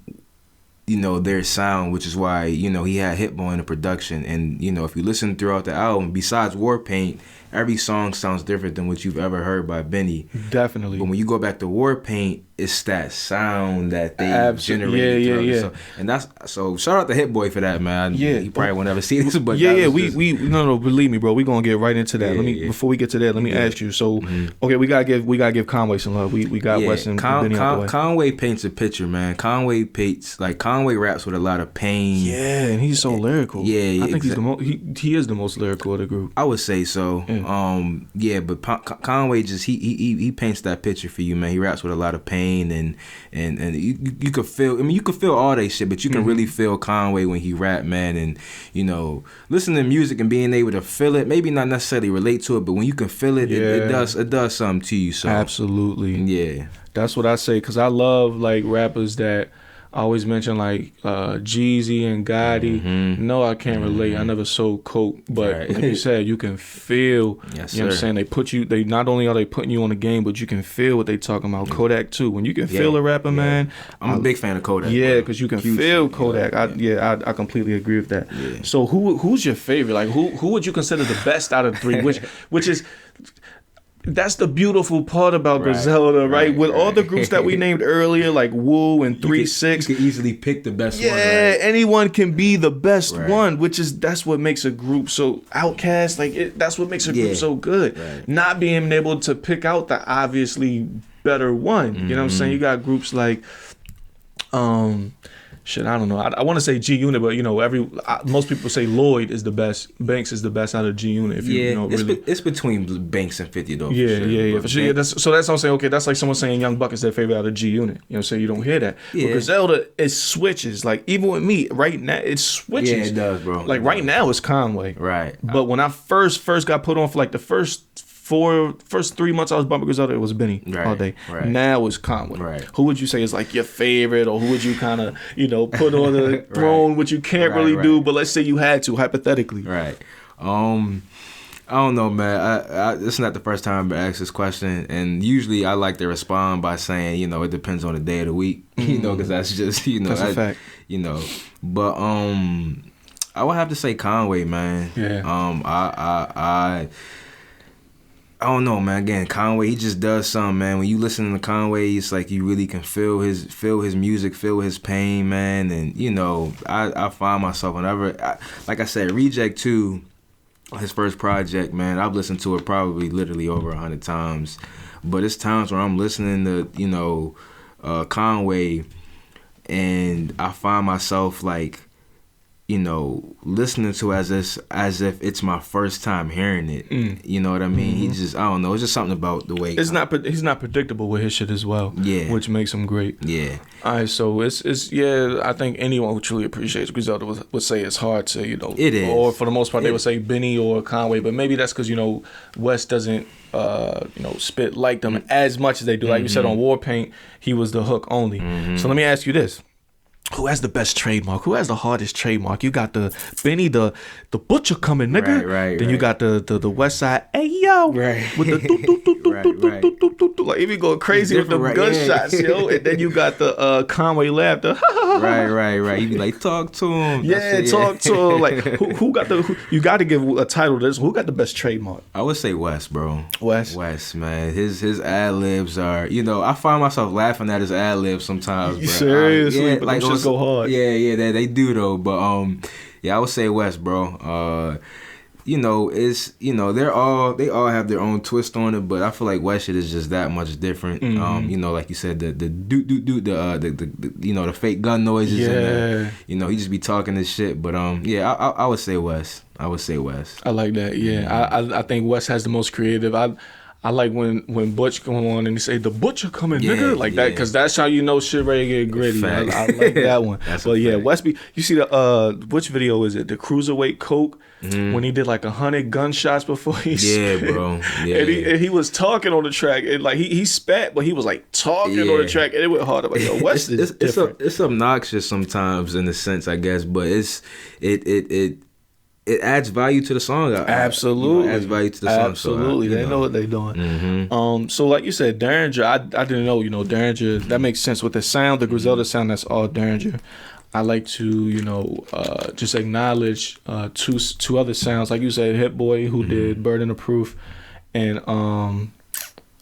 their sound, which is why, he had Hitboy in the production. And, if you listen throughout the album, besides Warpaint, every song sounds different than what you've ever heard by Benny. Definitely. But when you go back to Warpaint, it's that sound that they generated. Yeah. So shout out to Hitboy for that, man. He probably won't ever see this, but no, believe me, bro. We gonna get right into that. Before we get to that, let me ask you. So, okay, we gotta give Conway some love. We got West and Benny out the way. Conway paints a picture, man. Conway raps with a lot of pain. Yeah, and he's so lyrical. Yeah, I think he is the most lyrical of the group. I would say so. But Conway just he paints that picture for you, man. He raps with a lot of pain. And you could feel. I mean, you could feel all that shit, but you can really feel Conway when he rap, man. And listening to music and being able to feel it, maybe not necessarily relate to it, but when you can feel it, it does something to you. So absolutely, yeah, that's what I say. Because I love like rappers that I always mention, like Jeezy and Gotti. No, I can't relate. I never sold coke, but like you said, you can feel. Yes, you know what I'm saying? They not only are they putting you on the game, but you can feel what they talking about. Kodak too. When you can feel a rapper, man. I'm a big fan of Kodak. Yeah, because you can feel Kodak. I completely agree with that. Yeah. So who's your favorite? Like who would you consider the best out of the three? Which is. That's the beautiful part about Griselda, right? With all the groups that we named earlier, like Wu and 3-6, you could easily pick the best one. Yeah, anyone can be the best one, that's what makes a group so outcast. That's what makes a group so good. Right. Not being able to pick out the obviously better one. You know what I'm saying? You got groups like, I don't know. I want to say G Unit, but most people say Lloyd is the best. Banks is the best out of G Unit. It's between Banks and 50 though. For sure. That's what I'm saying. Okay, that's like someone saying Young Buck is their favorite out of G Unit. You know what I'm saying? You don't hear that. Yeah. But Griselda, it switches. Like even with me, right now it switches. Yeah, it does, bro. Like right now it's Conway. Right. But when I first got put on for like the first 3 months I was bumping Griselda, it was Benny all day. Right. Now it's Conway. Right. Who would you say is like your favorite, or who would you kind of put on the throne, which you can't really do, but let's say you had to hypothetically. Right. I don't know, man. This is not the first time I've been asked this question, and usually I like to respond by saying, it depends on the day of the week, because that's just, that's a fact. But I would have to say Conway, man. Yeah. I don't know, man. Again, Conway, he just does something, man. When you listen to Conway, it's like you really can feel his music, feel his pain, man. And I find myself whenever, like I said, Reject 2, his first project, man. I've listened to it probably literally over 100 times, but it's times where I'm listening to Conway, and I find myself like, listening to as if it's my first time hearing it. You know what I mean? He just, I don't know. It's just something about the way he's not predictable with his shit as well. Yeah, which makes him great. Yeah. All right, so it's I think anyone who truly appreciates Griselda would say it's hard to it is, or for the most part they would say Benny or Conway, but maybe that's because West doesn't spit like them as much as they do. Like you said on Warpaint, he was the hook only. So let me ask you this. Who has the best trademark? Who has the hardest trademark? You got the Benny, the butcher coming, nigga. Right. Then you got the West Side, hey yo, with the do, like even going crazy with the gunshots, yo. And then you got the Conway laughter. right. You be like, talk to him. Yeah, talk to him. Like who got you got to give a title to this. Who got the best trademark? I would say West, bro. West, man. His ad libs are, I find myself laughing at his ad libs sometimes. Bro. Seriously, but like go hard. Yeah, they do though. But I would say West, bro. It's they all have their own twist on it, but I feel like West shit is just that much different. Like you said, the the fake gun noises. Yeah. And he just be talking this shit. But I would say West. I like that. Yeah. I think West has the most creative. I like when Butch come on and he say the butcher coming, nigga, like that, because that's how shit ready to get gritty. I like that one. But Westby, you see the which video is it? The Cruiserweight Coke when he did like 100 gunshots before he spit. Bro. Yeah. And he was talking on the track, and like he spat, but he was like talking on the track, and it went hard. I'm like, West is different. It's obnoxious sometimes in a sense, I guess, but it adds value to the song. Absolutely. Adds value to the song. Absolutely. So they know what they're doing. So like you said, Derringer, I didn't know, Derringer, that makes sense with the sound, the Griselda sound, that's all Derringer. I like to, just acknowledge two other sounds. Like you said, Hit Boy, who did Burden of Proof, and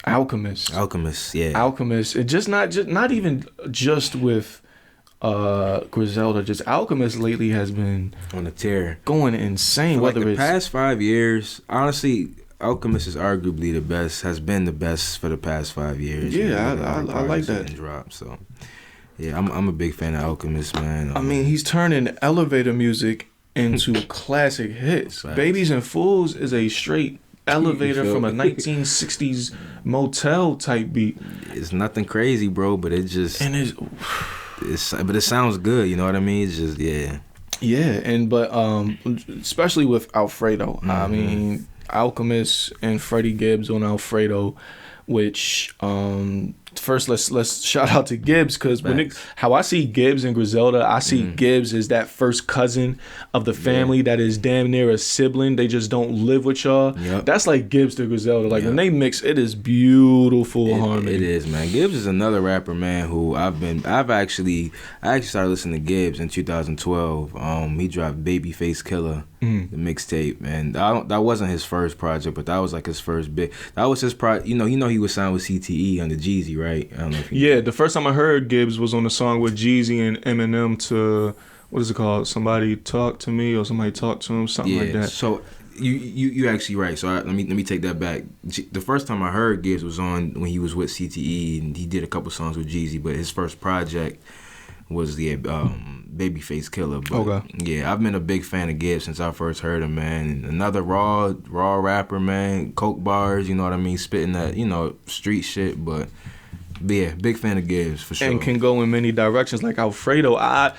Alchemist. Alchemist, yeah. Alchemist. It not even just with Griselda. Just Alchemist lately has been on a tear, going insane. For whether like the it's past 5 years, honestly, Alchemist is arguably the best. Has been the best for the past 5 years. Yeah, I like that. Drop, so yeah, I'm a big fan of Alchemist, man. I mean, he's turning elevator music into classic hits. Facts. Babies and Fools is a straight elevator from a 1960s motel type beat. It's nothing crazy, bro, but it just and but it sounds good. You know what I mean? It's just but especially with Alfredo. I mean, Alchemist and Freddie Gibbs on Alfredo, which first let's shout out to Gibbs, because how I see Gibbs and Griselda, I see Gibbs as that first cousin of the family that is damn near a sibling. They just don't live with y'all. Yep. That's like Gibbs to Griselda. Like when they mix, it is beautiful harmony. It is, man. Gibbs is another rapper, man, who I actually started listening to Gibbs in 2012. He dropped Babyface Killer, the mixtape, and that wasn't his first project, but that was like his first big. That was his project. You know he was signed with CTE under Jeezy, right? I don't know if the first time I heard Gibbs was on a song with Jeezy and Eminem to, what is it called? Somebody Talk to Me, or Somebody Talk to Him, something like that. So you actually right. So let me take that back. The first time I heard Gibbs was on when he was with CTE, and he did a couple songs with Jeezy, but his first project was the Babyface Killer. But, okay. Yeah, I've been a big fan of Gibbs since I first heard him, man. Another raw rapper, man. Coke bars, you know what I mean? Spitting that, street shit, but yeah, big fan of Gibbs for sure. And can go in many directions. Like Alfredo, I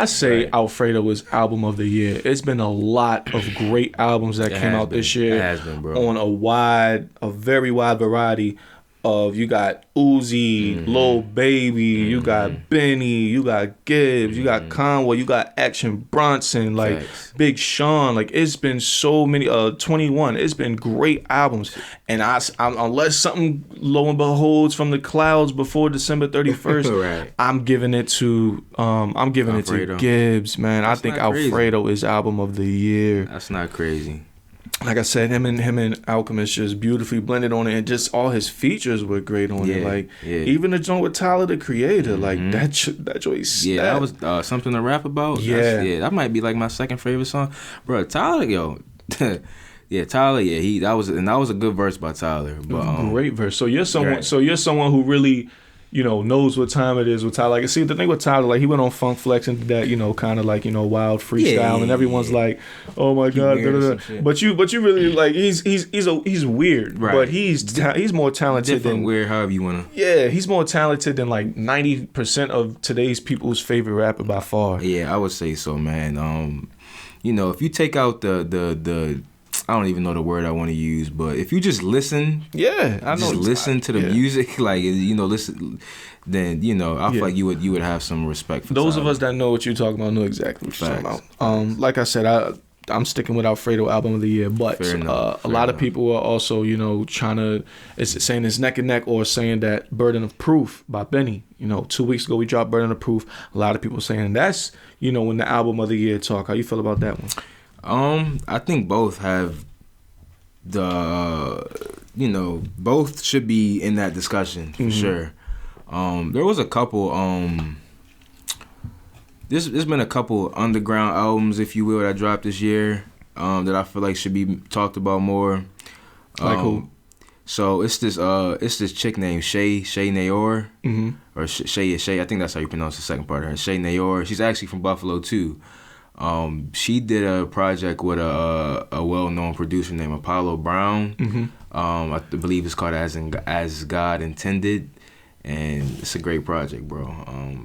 say Alfredo was album of the year. It's been a lot of great albums that came out this year. It has been, bro. On a very wide variety of, you got Uzi, Lil Baby, you got Benny, you got Gibbs, you got Conway, you got Action Bronson, like Big Sean. Like, it's been so many, 21. It's been great albums. And I'm unless something lo and beholds from the clouds before December 31st, right. I'm giving it to Gibbs, man. I think Alfredo is album of the year. That's not crazy. Like I said, him and Alchemist just beautifully blended on it, and just all his features were great on it. Like even the joint with Tyler the Creator, like that joint. Yeah, that was something to rap about. Yeah, that might be like my second favorite song, bro. Tyler, Tyler, that was a good verse by Tyler. But, great verse. So you're someone who really, knows what time it is with Tyler. Like, see, the thing with Tyler, like, he went on Funk Flex and did that, kind of like, wild freestyle, and everyone's like, oh my God, but you really, like, he's weird, right. But he's more talented than weird, however you wanna. Yeah, he's more talented than like 90% of today's people's favorite rapper by far. Yeah, I would say so, man. If you take out the I don't even know the word I want to use, but if you just listen, listen to the music, like listen, then I feel like you would have some respect for those Tyler. of us that know what you're talking about. Know exactly what you're talking about. Like I said, I'm sticking with Alfredo album of the year, but a lot of people are also trying to saying it's neck and neck, or saying that Burden of Proof by Benny. 2 weeks ago we dropped Burden of Proof. A lot of people saying that's when the album of the year talk. How you feel about that one? I think both have both should be in that discussion for sure. There was a couple, there's been a couple underground albums, if you will, that dropped this year, that I feel like should be talked about more. Like who? So it's this chick named Shay Nayor, or Shay. I think that's how you pronounce the second part of her. Shay Nayor. She's actually from Buffalo too. She did a project with a well-known producer named Apollo Brown. I believe it's called As God Intended, and it's a great project, bro.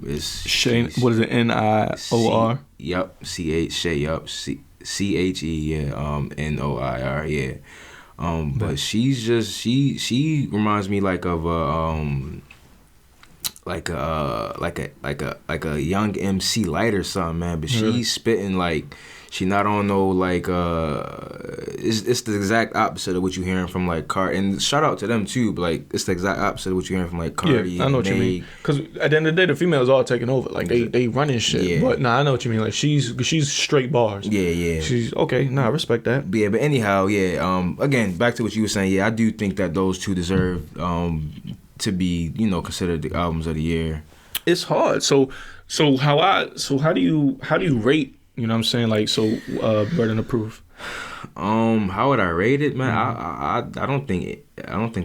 It's Shay. What is it? Nior. Yep. CH Shay. Yup. CHE. Yeah. NOIR. Yeah. But she's just she reminds me like of like a young MC Light or something, man. But she's spitting like she not on no like it's the exact opposite of what you hearing from like Cardi. And shout out to them too, but like it's the exact opposite of what you hearing from like Cardi. Yeah, I know what you mean. Because at the end of the day, the females all taking over. Like they running shit. Yeah. But I know what you mean. Like she's straight bars. Yeah. She's okay. I respect that. Yeah, but anyhow, again, back to what you were saying. Yeah, I do think that those two deserve to be, considered the albums of the year. It's hard. So how do you rate? You know what I'm saying? Like, Burden of Proof. How would I rate it, man? I don't think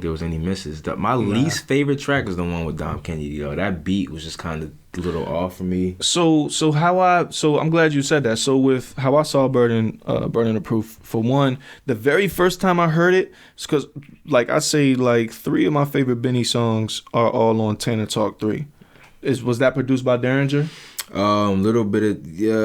there was any misses. My least favorite track is the one with Dom Kennedy. That beat was just kind of a little off for me. So I'm glad you said that. So with how I saw Burden of Proof, for one, the very first time I heard it, it's because like I say, like 3 of my favorite Benny songs are all on Tanner Talk 3. Was that produced by Derringer? Little bit of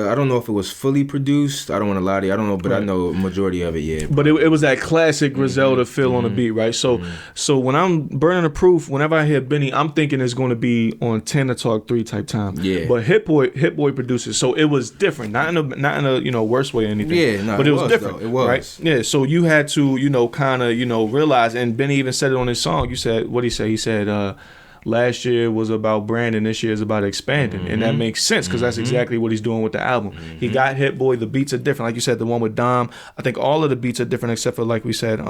I don't know if it was fully produced. I don't want to lie to you. I don't know, but right. I know a majority of it. Yeah, but it was that classic Griselda feel on the beat, right? So when I'm Burning the Proof, whenever I hear Benny, I'm thinking it's going to be on Tanner Talk 3 type time. Yeah. But Hit Boy produces, so it was different, not in a worse way or anything. Yeah, no, but it was different. Though. It was right. Yeah. So you had to kind of realize, and Benny even said it on his song. You said what he said. He said. Last year was about branding. This year is about expanding, and that makes sense because that's exactly what he's doing with the album. He got Hit Boy. The beats are different, like you said. The one with Dom, I think all of the beats are different except for like we said,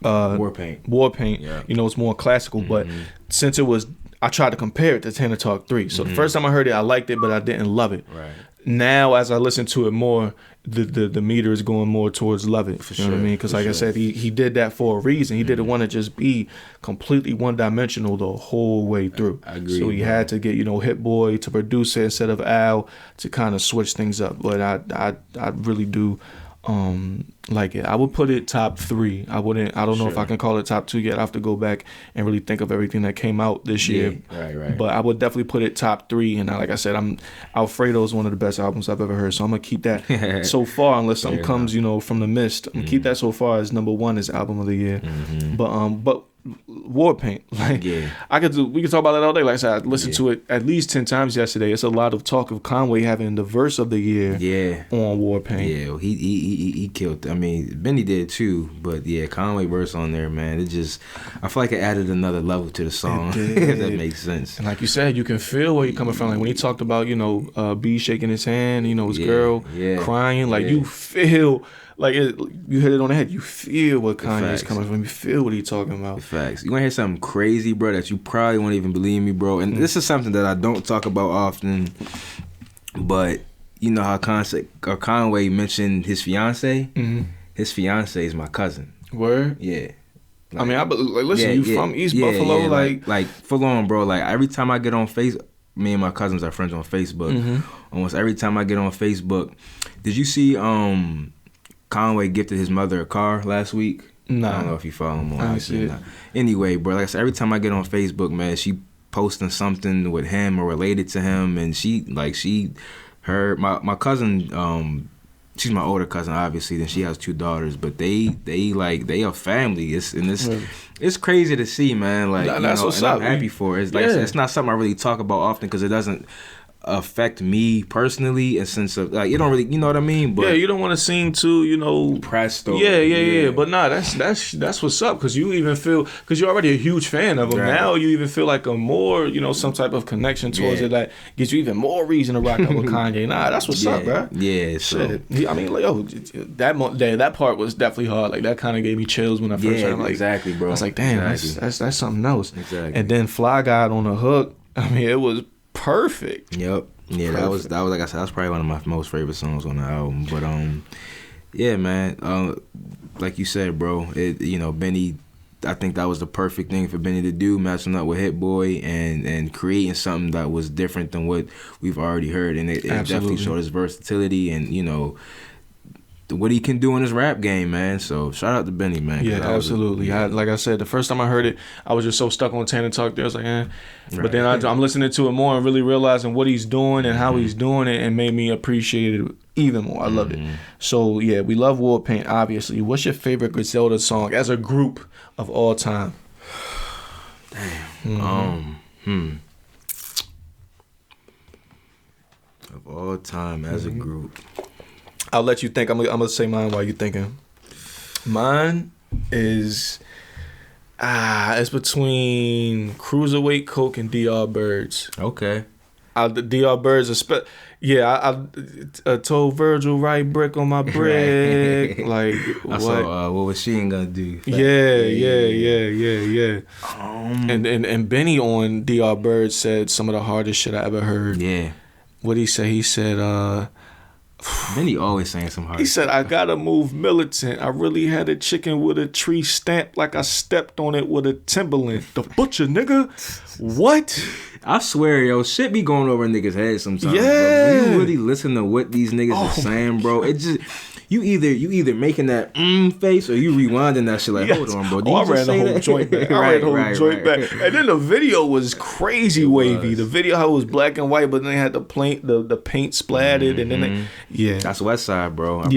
War Paint. Yeah. It's more classical. But since it was, I tried to compare it to Tanner Talk 3. So the first time I heard it, I liked it, but I didn't love it. Right. Now, as I listen to it more, the meter is going more towards love it. You know what I mean? Because like I said, he did that for a reason. He didn't want to just be completely one-dimensional the whole way through. I agree. So he had to get Hit Boy to produce it instead of Al to kind of switch things up. But I really do like it. I would put it top 3. I don't know if I can call it top 2 yet. I have to go back and really think of everything that came out this year. Right. But I would definitely put it top 3. And like I said, Alfredo is one of the best albums I've ever heard. So I'm gonna keep that so far, unless something comes, from the mist. I'm gonna keep that so far as number 1 as album of the year. But War Paint, like we could talk about that all day. Like I said, I listened to it at least 10 times yesterday. It's a lot of talk of Conway having the verse of the year on War Paint. Yeah, he killed. I mean, Benny did too, but Conway verse on there, man. I feel like it added another level to the song. If that makes sense. And like you said, you can feel where you're coming from. Like when he talked about B shaking his hand, his girl crying, like you feel. Like you hit it on the head. You feel what Kanye's coming from. You feel what he's talking about. Facts. You want to hear something crazy, bro, that you probably won't even believe me, bro. And this is something that I don't talk about often. But you know how Conway mentioned his fiance? Mm-hmm. His fiance is my cousin. Word? Yeah. Like, I mean, listen, you from East Buffalo? Like full on, bro. Like every time I get on Facebook, me and my cousins are friends on Facebook. Almost every time I get on Facebook, did you see Conway gifted his mother a car last week? Nah. I don't know if you follow him on I see it. Anyway, bro, like I said, every time I get on Facebook, man, she posting something with him or related to him, and my cousin, she's my older cousin, obviously, then she has 2 daughters, but they are family. It's crazy to see, man. Like, that's what's up. I'm happy for it. It's like it's not something I really talk about often because it doesn't affect me personally in sense of like, you don't really, you know what I mean? But you don't want to seem too, pressed or but nah, that's what's up, because you even feel, because you're already a huge fan of him. Right. Now you even feel like a more, some type of connection towards it that gives you even more reason to rock out with Kanye. Nah, that's what's up, bro. Yeah, so I mean, like, that part was definitely hard. Like that kind of gave me chills when I first heard him. Like, exactly, bro. I was like, damn, that's something else. Exactly. And then Fly God on the hook. I mean, it was perfect. Yep. Yeah, perfect. That was like I said, that's probably one of my most favorite songs on the album. But yeah, man. Like you said, bro, Benny, I think that was the perfect thing for Benny to do, matching up with Hit Boy and creating something that was different than what we've already heard. And it definitely showed his versatility and, what he can do in his rap game, man. So shout out to Benny, man. Yeah, absolutely. Like I said, the first time I heard it, I was just so stuck on Tanner Talk there. I was like, eh. Right. But then I'm listening to it more and really realizing what he's doing and how he's doing it, and made me appreciate it even more. I loved it. So yeah, we love War Paint, obviously. What's your favorite Griselda song as a group of all time? Damn. Of all time as a group. I'll let you think. I'm gonna say mine while you're thinking. Mine is it's between Cruiserweight Coke and DR Birds. Okay. The DR Birds are I told Virgil write brick on my brick. Like I saw what was she ain't gonna do? Yeah. And Benny on DR Birds said some of the hardest shit I ever heard. Yeah. What'd he say? He said Benny always saying some hard He said, I gotta move militant. I really had a chicken with a tree stamped like I stepped on it with a Timberland. The butcher, nigga. What? I swear, yo, shit be going over niggas' heads sometimes. Yeah. Bro. When you really listen to what these niggas are saying, bro, it just you either making that face or you rewinding that shit like, hold on, bro. I ran the whole joint back. Back. And then the video was crazy wavy. The video how it was black and white, but then they had the paint splattered, and then that's West Side, bro. I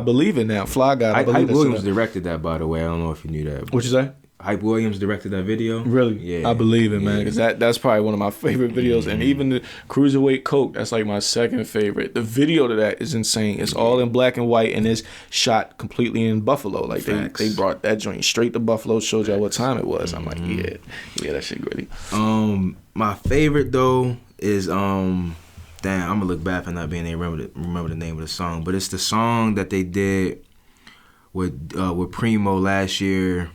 believe in that. Fly Guy. Hype Williams directed that, by the way. I don't know if you knew that. What you say? Hype Williams directed that video. Really? Yeah. I believe it, man, because that's probably one of my favorite videos. And even the Cruiserweight Coke, that's like my second favorite. The video to that is insane. It's all in black and white, and it's shot completely in Buffalo. Like they brought that joint straight to Buffalo, showed y'all what time it was. I'm like, yeah, that shit gritty. My favorite though is damn, I'm gonna look back for not being able to remember the name of the song, but it's the song that they did with Primo last year.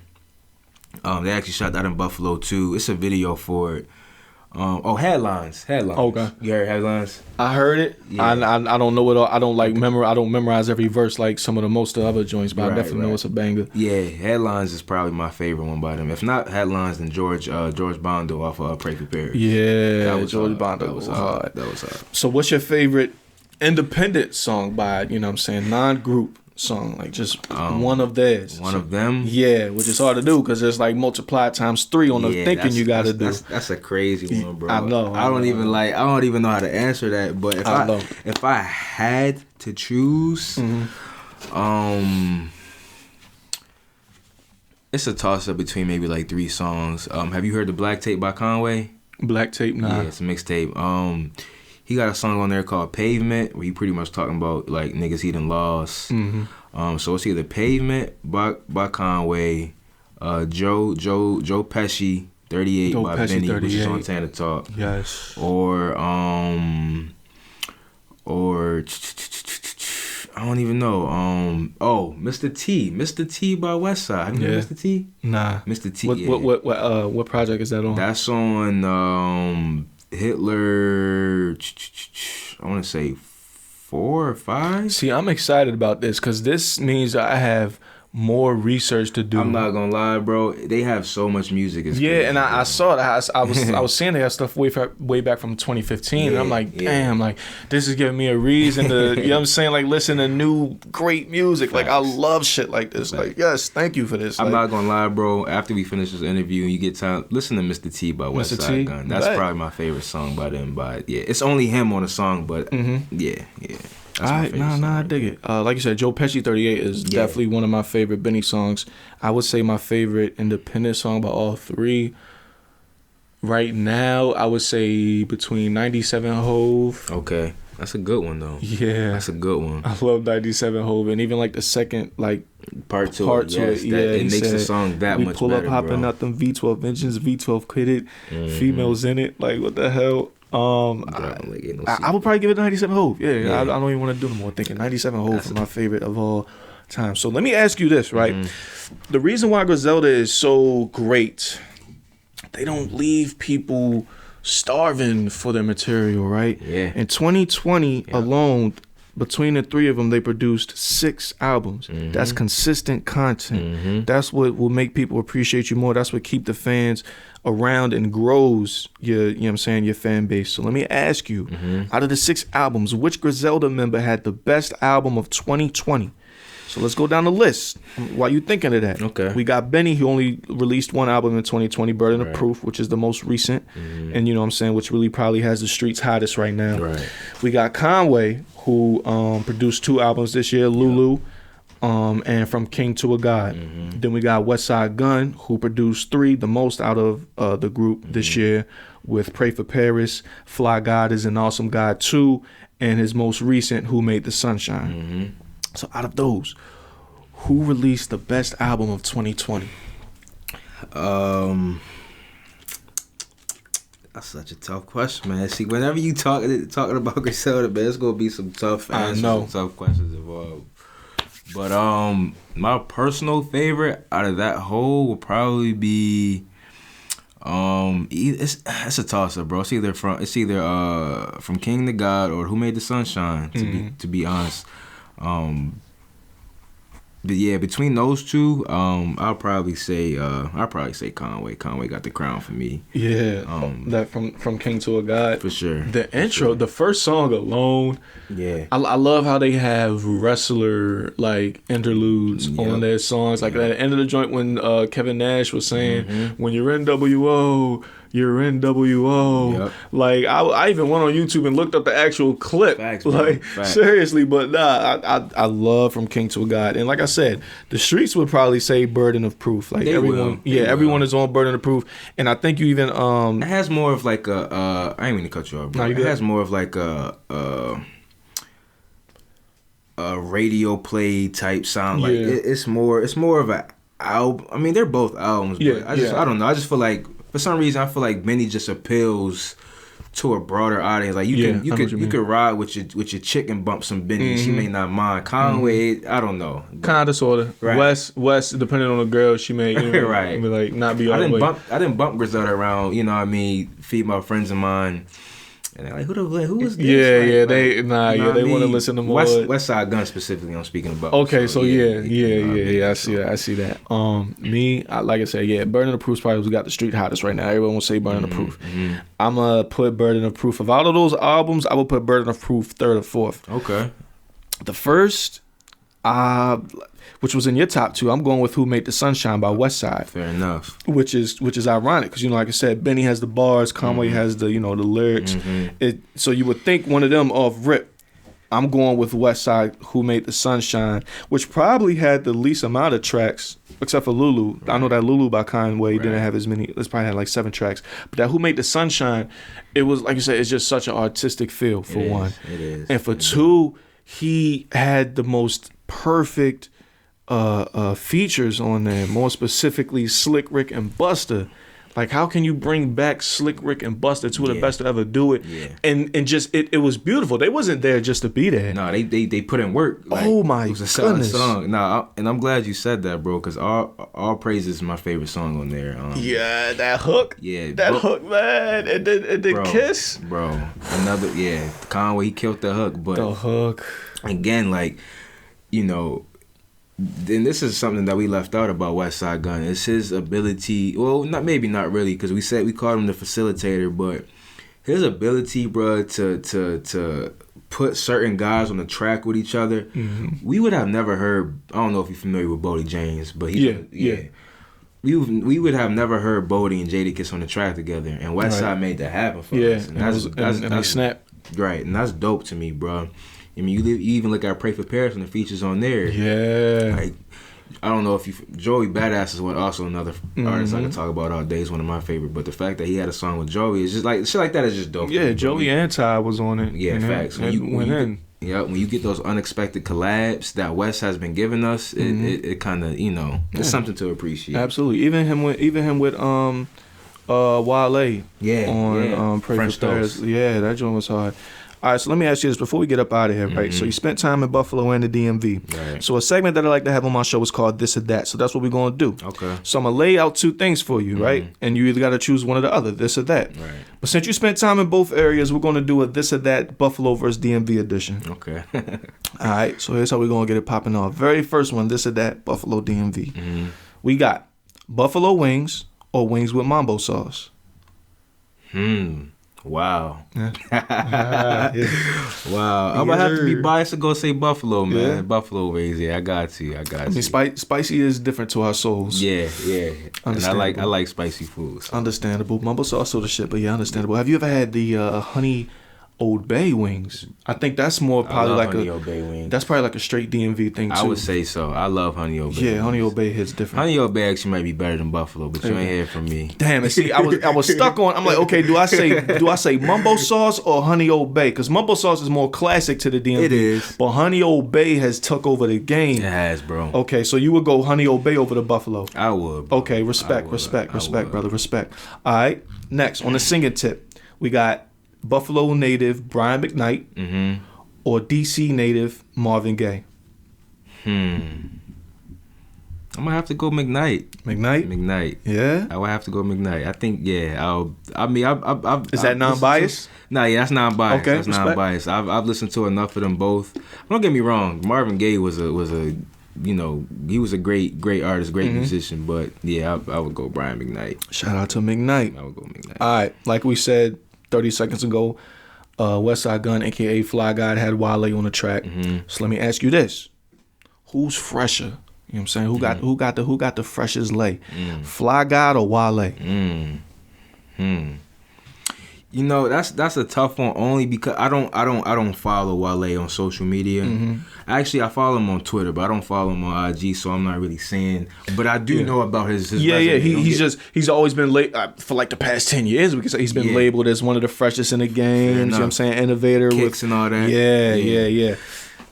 They actually shot that in Buffalo too. It's a video for it. Headlines. Okay. You heard Headlines? I heard it. Yeah. I don't know it all. I don't memorize every verse like some of the most of the other joints, but I definitely know it's a banger. Yeah, Headlines is probably my favorite one by them. If not Headlines, then George Bondo off Pray Prepare. Yeah, that was George Bondo was hard. That was hard. So what's your favorite independent song by, non-group song, like just one of theirs? One of them? Yeah, which is hard to do because there's like multiply times 3 on the thinking you got to do. That's a crazy one, bro. I know. I don't even know how to answer that, but if I had to choose, it's a toss up between maybe like 3 songs. Have you heard the Black Tape by Conway? Black Tape, nah. Yeah, it's a mixtape. He got a song on there called Pavement, where he pretty much talking about like niggas he done lost. So it's either Pavement by Conway, Joe Pesci 38 Joe by Pesci, Benny, 38. which is on Tana Talk. Yes. Or I don't even know. Mr. T by Westside. Have you heard Mr. T? Nah. Mr. T. What project is that on? That's on Hitler, I want to say 4 or 5. See, I'm excited about this because this means I have more research to do. I'm not gonna lie, bro. They have so much music. It's crazy, and I saw that. I was seeing they had stuff way back from 2015, and I'm like, damn, like this is giving me a reason to, you know what I'm saying, like listen to new great music. Facts. Like I love shit like this. Facts. Like yes, thank you for this. I'm not gonna lie, bro. After we finish this interview, and you get time, listen to Mr. T by Westside Gun. That's probably my favorite song by them. But yeah, it's only him on the song, but yeah. That's all right, I dig it. Like you said, Joe Pesci 38 is definitely one of my favorite Benny songs. I would say my favorite independent song by all 3. Right now, I would say between 97 Hove. Okay. That's a good one, though. Yeah. That's a good one. I love 97 Hove. And even like the second, like, part to it. It makes the song that much better, we pull up hopping out them V12 engines, V12 kitted, females in it. Like, what the hell? I would probably give it 97 Hove. Yeah. I don't even want to do no more thinking. 97 Hove is my favorite of all time. So let me ask you this, right? The reason why Griselda is so great, they don't leave people starving for their material, right? Yeah. In 2020 alone, between the 3 of them, they produced 6 albums. That's consistent content. That's what will make people appreciate you more. That's what keep the fans around and grows your, you know what I'm saying, your fan base. So let me ask you, out of the 6 albums, which Griselda member had the best album of 2020? So let's go down the list while you thinking of that. Okay. We got Benny, who only released 1 album in 2020, Burden of Proof, which is the most recent. And you know what I'm saying, which really probably has the streets hottest right now. Right. We got Conway, who produced 2 albums this year, Lulu, and From King to a God. Then we got Westside Gun, who produced 3, the most out of the group this year, with Pray for Paris, Fly God is an Awesome God 2, and his most recent, Who Made the Sunshine. So out of those, who released the best album of 2020? That's such a tough question, man. See, whenever you talking about Griselda, man, it's gonna be some tough answers, some tough questions involved. But my personal favorite out of that whole would probably be it's a toss up, bro. It's either From King to God or Who Made the Sunshine. To be honest, but yeah, between those two, I'll probably say Conway. Conway got the crown for me. Yeah, that from King to a God for sure. The intro, the first song alone. Yeah, I love how they have wrestler like interludes on their songs. Like at the end of the joint when Kevin Nash was saying, "When you're NWO, you're NWO." Yep. Like I even went on YouTube and looked up the actual clip. Facts, like Facts. Seriously, but nah, I love From King to a God, and like I said, the streets would probably say Burden of Proof. Like everyone is on Burden of Proof, and I think you even it has more of like a I ain't mean to cut you off, bro. It has more of like a radio play type sound. Like it's more of a album. I mean, they're both albums, but I don't know. I just feel like for some reason I feel like Benny just appeals to a broader audience. Like you could ride with your chick and bump some Benny. She may not mind. Conway, I don't know. Kinda sorta. Right. West, depending on the girl, she may right. Like not be all the way. I didn't bump Griselda around. You know what I mean? Feed my friends of mine. And they're like, who is this? They want to listen to more. Westside Gun specifically, I'm speaking about. Okay, so I see that. Like I said, Burden of Proof probably got the street hottest right now. Everyone will say Burden of Proof. I'm gonna put Burden of Proof. Of all of those albums, I will put Burden of Proof 3rd or 4th. Okay. The first, which was in your top 2, I'm going with Who Made the Sunshine by Westside. Fair enough. Which is ironic because like I said, Benny has the bars, Conway has the the lyrics. So you would think one of them off rip. I'm going with Westside, Who Made the Sunshine, which probably had the least amount of tracks except for Lulu. Right. I know that Lulu by Conway didn't have as many. It's probably had like 7 tracks. But that Who Made the Sunshine, it was like you said, it's just such an artistic feel for one. It is. And for 2, he had the most perfect features on there, more specifically Slick Rick and Busta. Like, how can you bring back Slick Rick and Busta, 2 of the best to ever do it? Yeah. And just it was beautiful. They wasn't there just to be there. No, they put in work. Like, oh my goodness. It was a goodness. song. And I'm glad you said that, bro, because All Praise is my favorite song on there. That hook. Yeah, that hook, man. And then bro, Kiss. Bro, Conway, he killed the hook, but the hook again, like, then this is something that we left out about Westside Gun. It's his ability. Well, not really, because we called him the facilitator, but his ability, bro, to put certain guys on the track with each other. We would have never heard. I don't know if you're familiar with Bodie James, but we would have never heard Bodie and Jadakiss on the track together, and Westside made that happen for us. And that's snap. Right, and that's dope to me, bro. I mean, you even look at Pray for Paris and the features on there. Yeah. Like, I don't know if Joey Badass is also another artist I can talk about all day. He's one of my favorite. But the fact that he had a song with Joey is just like, shit like that is just dope. Yeah, Joey and Ty was on it. Yeah, facts. When you get those unexpected collabs that West has been giving us, it kind of, it's something to appreciate. Absolutely. Even him with Wale. On Pray French for Paris. Toast. Yeah, that joint was hard. All right, so let me ask you this before we get up out of here, right? So you spent time in Buffalo and the DMV. Right. So a segment that I like to have on my show is called This or That. So that's what we're going to do. Okay. So I'm going to lay out 2 things for you, right? And you either got to choose one or the other, this or that. Right. But since you spent time in both areas, we're going to do a This or That Buffalo versus DMV edition. Okay. All right, so here's how we're going to get it popping off. Very first one, This or That Buffalo DMV. We got buffalo wings or wings with mambo sauce. Wow. Yeah. Wow. I'm going to have to be biased to go say Buffalo, man. Yeah. Buffalo wings. Yeah, I got you. I mean, spicy is different to our souls. Yeah. And I like spicy foods. So. Understandable. Mambo sauce or the shit, but yeah, understandable. Have you ever had the honey Old Bay wings. I think that's more probably like Honey Old Bay wings. That's probably like a straight DMV thing too. I would say so. I love Honey Old Bay. Yeah, wings. Honey Old Bay hits different. Honey Old Bay actually might be better than Buffalo, but you ain't hear from me. Damn, and see, I was stuck on. I'm like, okay, do I say Mumbo sauce or Honey Old Bay? Because Mumbo sauce is more classic to the DMV. It is, but Honey Old Bay has took over the game. It has, bro. Okay, so you would go Honey Old Bay over the Buffalo. I would. Bro. Okay, respect, brother, respect. All right, next on the singing tip, we got Buffalo native Brian McKnight or DC native Marvin Gaye. I'm gonna have to go McKnight. McKnight? Yeah? I would have to go McKnight. I think, yeah. Is that non-biased? Yeah, that's non-biased. Okay, that's non-biased. I've listened to enough of them both. Don't get me wrong. Marvin Gaye was a he was a great artist, great musician. But yeah, I would go Brian McKnight. Shout out to McKnight. I would go McKnight. All right, like we said 30 seconds ago, Westside Gun, aka Fly God, had Wale on the track. So let me ask you this: who's fresher? You know what I'm saying? Who got the freshest lay? Fly God or Wale? You know, that's a tough one only because I don't follow Wale on social media. Actually, I follow him on Twitter, but I don't follow him on IG, so I'm not really saying. But I do know about his resume. He's always been for like the past 10 years. We can say he's been labeled as one of the freshest in the game. You know what I'm saying? Innovator kicks and all that. Yeah.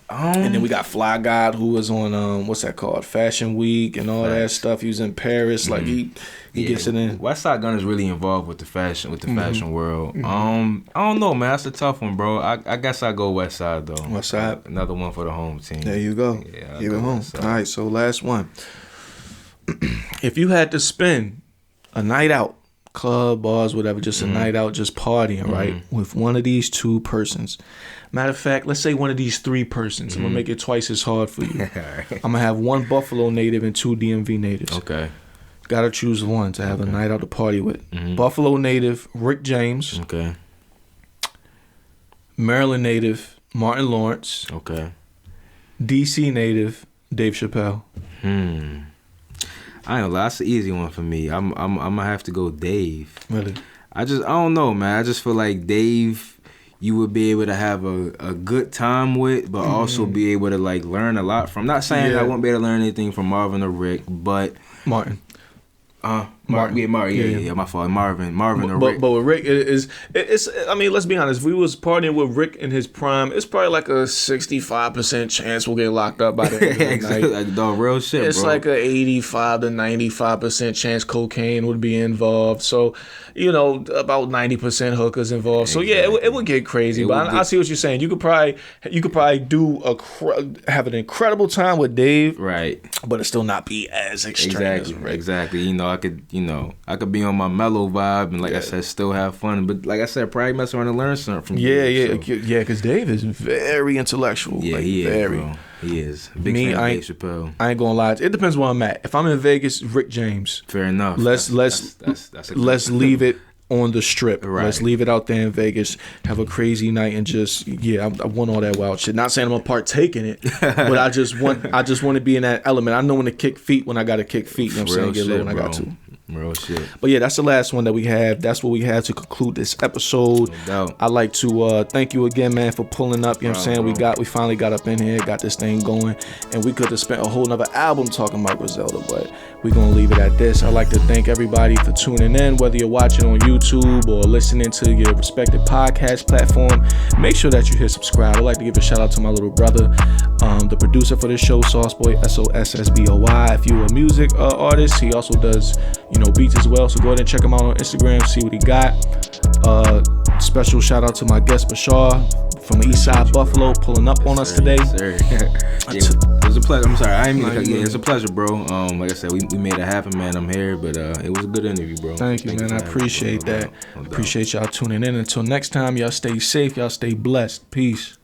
And then we got Fly God, who was on what's that called, Fashion Week and all that stuff. He was in Paris, like he gets it in. Westside Gun is really involved with the fashion world. I don't know, man. That's a tough one, bro. I guess I go Westside though. Westside, another one for the home team. There you go. Yeah, give it home. Westside. All right, so last one. If you had to spend a night out, club, bars, whatever, just a night out, just partying, right, with one of these two persons. Matter of fact, let's say one of these three persons. I'm going to make it twice as hard for you. I'm going to have one Buffalo native and two DMV natives. Okay. Got to choose one to have a night out to party with. Buffalo native, Rick James. Okay. Maryland native, Martin Lawrence. Okay. DC native, Dave Chappelle. I ain't gonna lie, that's an easy one for me. I'm gonna have to go Dave. Really? I don't know, man. I just feel like Dave, you would be able to have a good time with, but also be able to like learn a lot from. Not saying I won't be able to learn anything from Marvin or Rick, but Martin. Martin. Yeah, my fault. Marvin or Rick. But with Rick, it's. I mean, let's be honest. If we was partying with Rick in his prime, it's probably like a 65% chance we'll get locked up by the end of the night. Like the real shit, it's bro. like a 85 to 95% chance cocaine would be involved. So, about 90% hookers involved. So yeah, it would get crazy. But I see what you're saying. You could probably have an incredible time with Dave, right? But it still not be as extreme as Rick. Exactly. I could be on my mellow vibe and like I said, still have fun. But like I said, probably mess around and learn something from Dave. Yeah. Because Dave is very intellectual. Yeah, he is. Bro. He is. Big fan of Dave Chappelle. I ain't gonna lie. It depends where I'm at. If I'm in Vegas, Rick James. Fair enough. Let's leave it on the strip. Right. Let's leave it out there in Vegas. Have a crazy night and just I want all that wild shit. Not saying I'm gonna partake in it, but I just want to be in that element. I know when to kick feet when I gotta kick feet. You know what I'm saying? Get low when I got to. Real shit. But yeah, that's the last one that we have. That's what we have to conclude this episode. No doubt. I'd like to thank you again, man, for pulling up. You know what I'm saying? Bro. We finally got up in here, got this thing going, and we could have spent a whole nother album talking about Griselda, but we're gonna leave it at this. I'd like to thank everybody for tuning in, whether you're watching on YouTube or listening to your respective podcast platform. Make sure that you hit subscribe. I'd like to give a shout out to my little brother, the producer for this show, Sauceboy, SOSSBOY. If you're a music artist, he also does beats as well, so go ahead and check him out on Instagram, see what he got. Special shout out to my guest Bashaar from Eastside Buffalo, pulling up on us today. It was a pleasure. I'm sorry, I didn't mean to cut you. It's a pleasure, bro. Like I said, we made it happen, man. I'm here, but it was a good interview, bro. Thank you, man. I appreciate that. Appreciate y'all tuning in. Until next time, y'all stay safe, y'all stay blessed. Peace.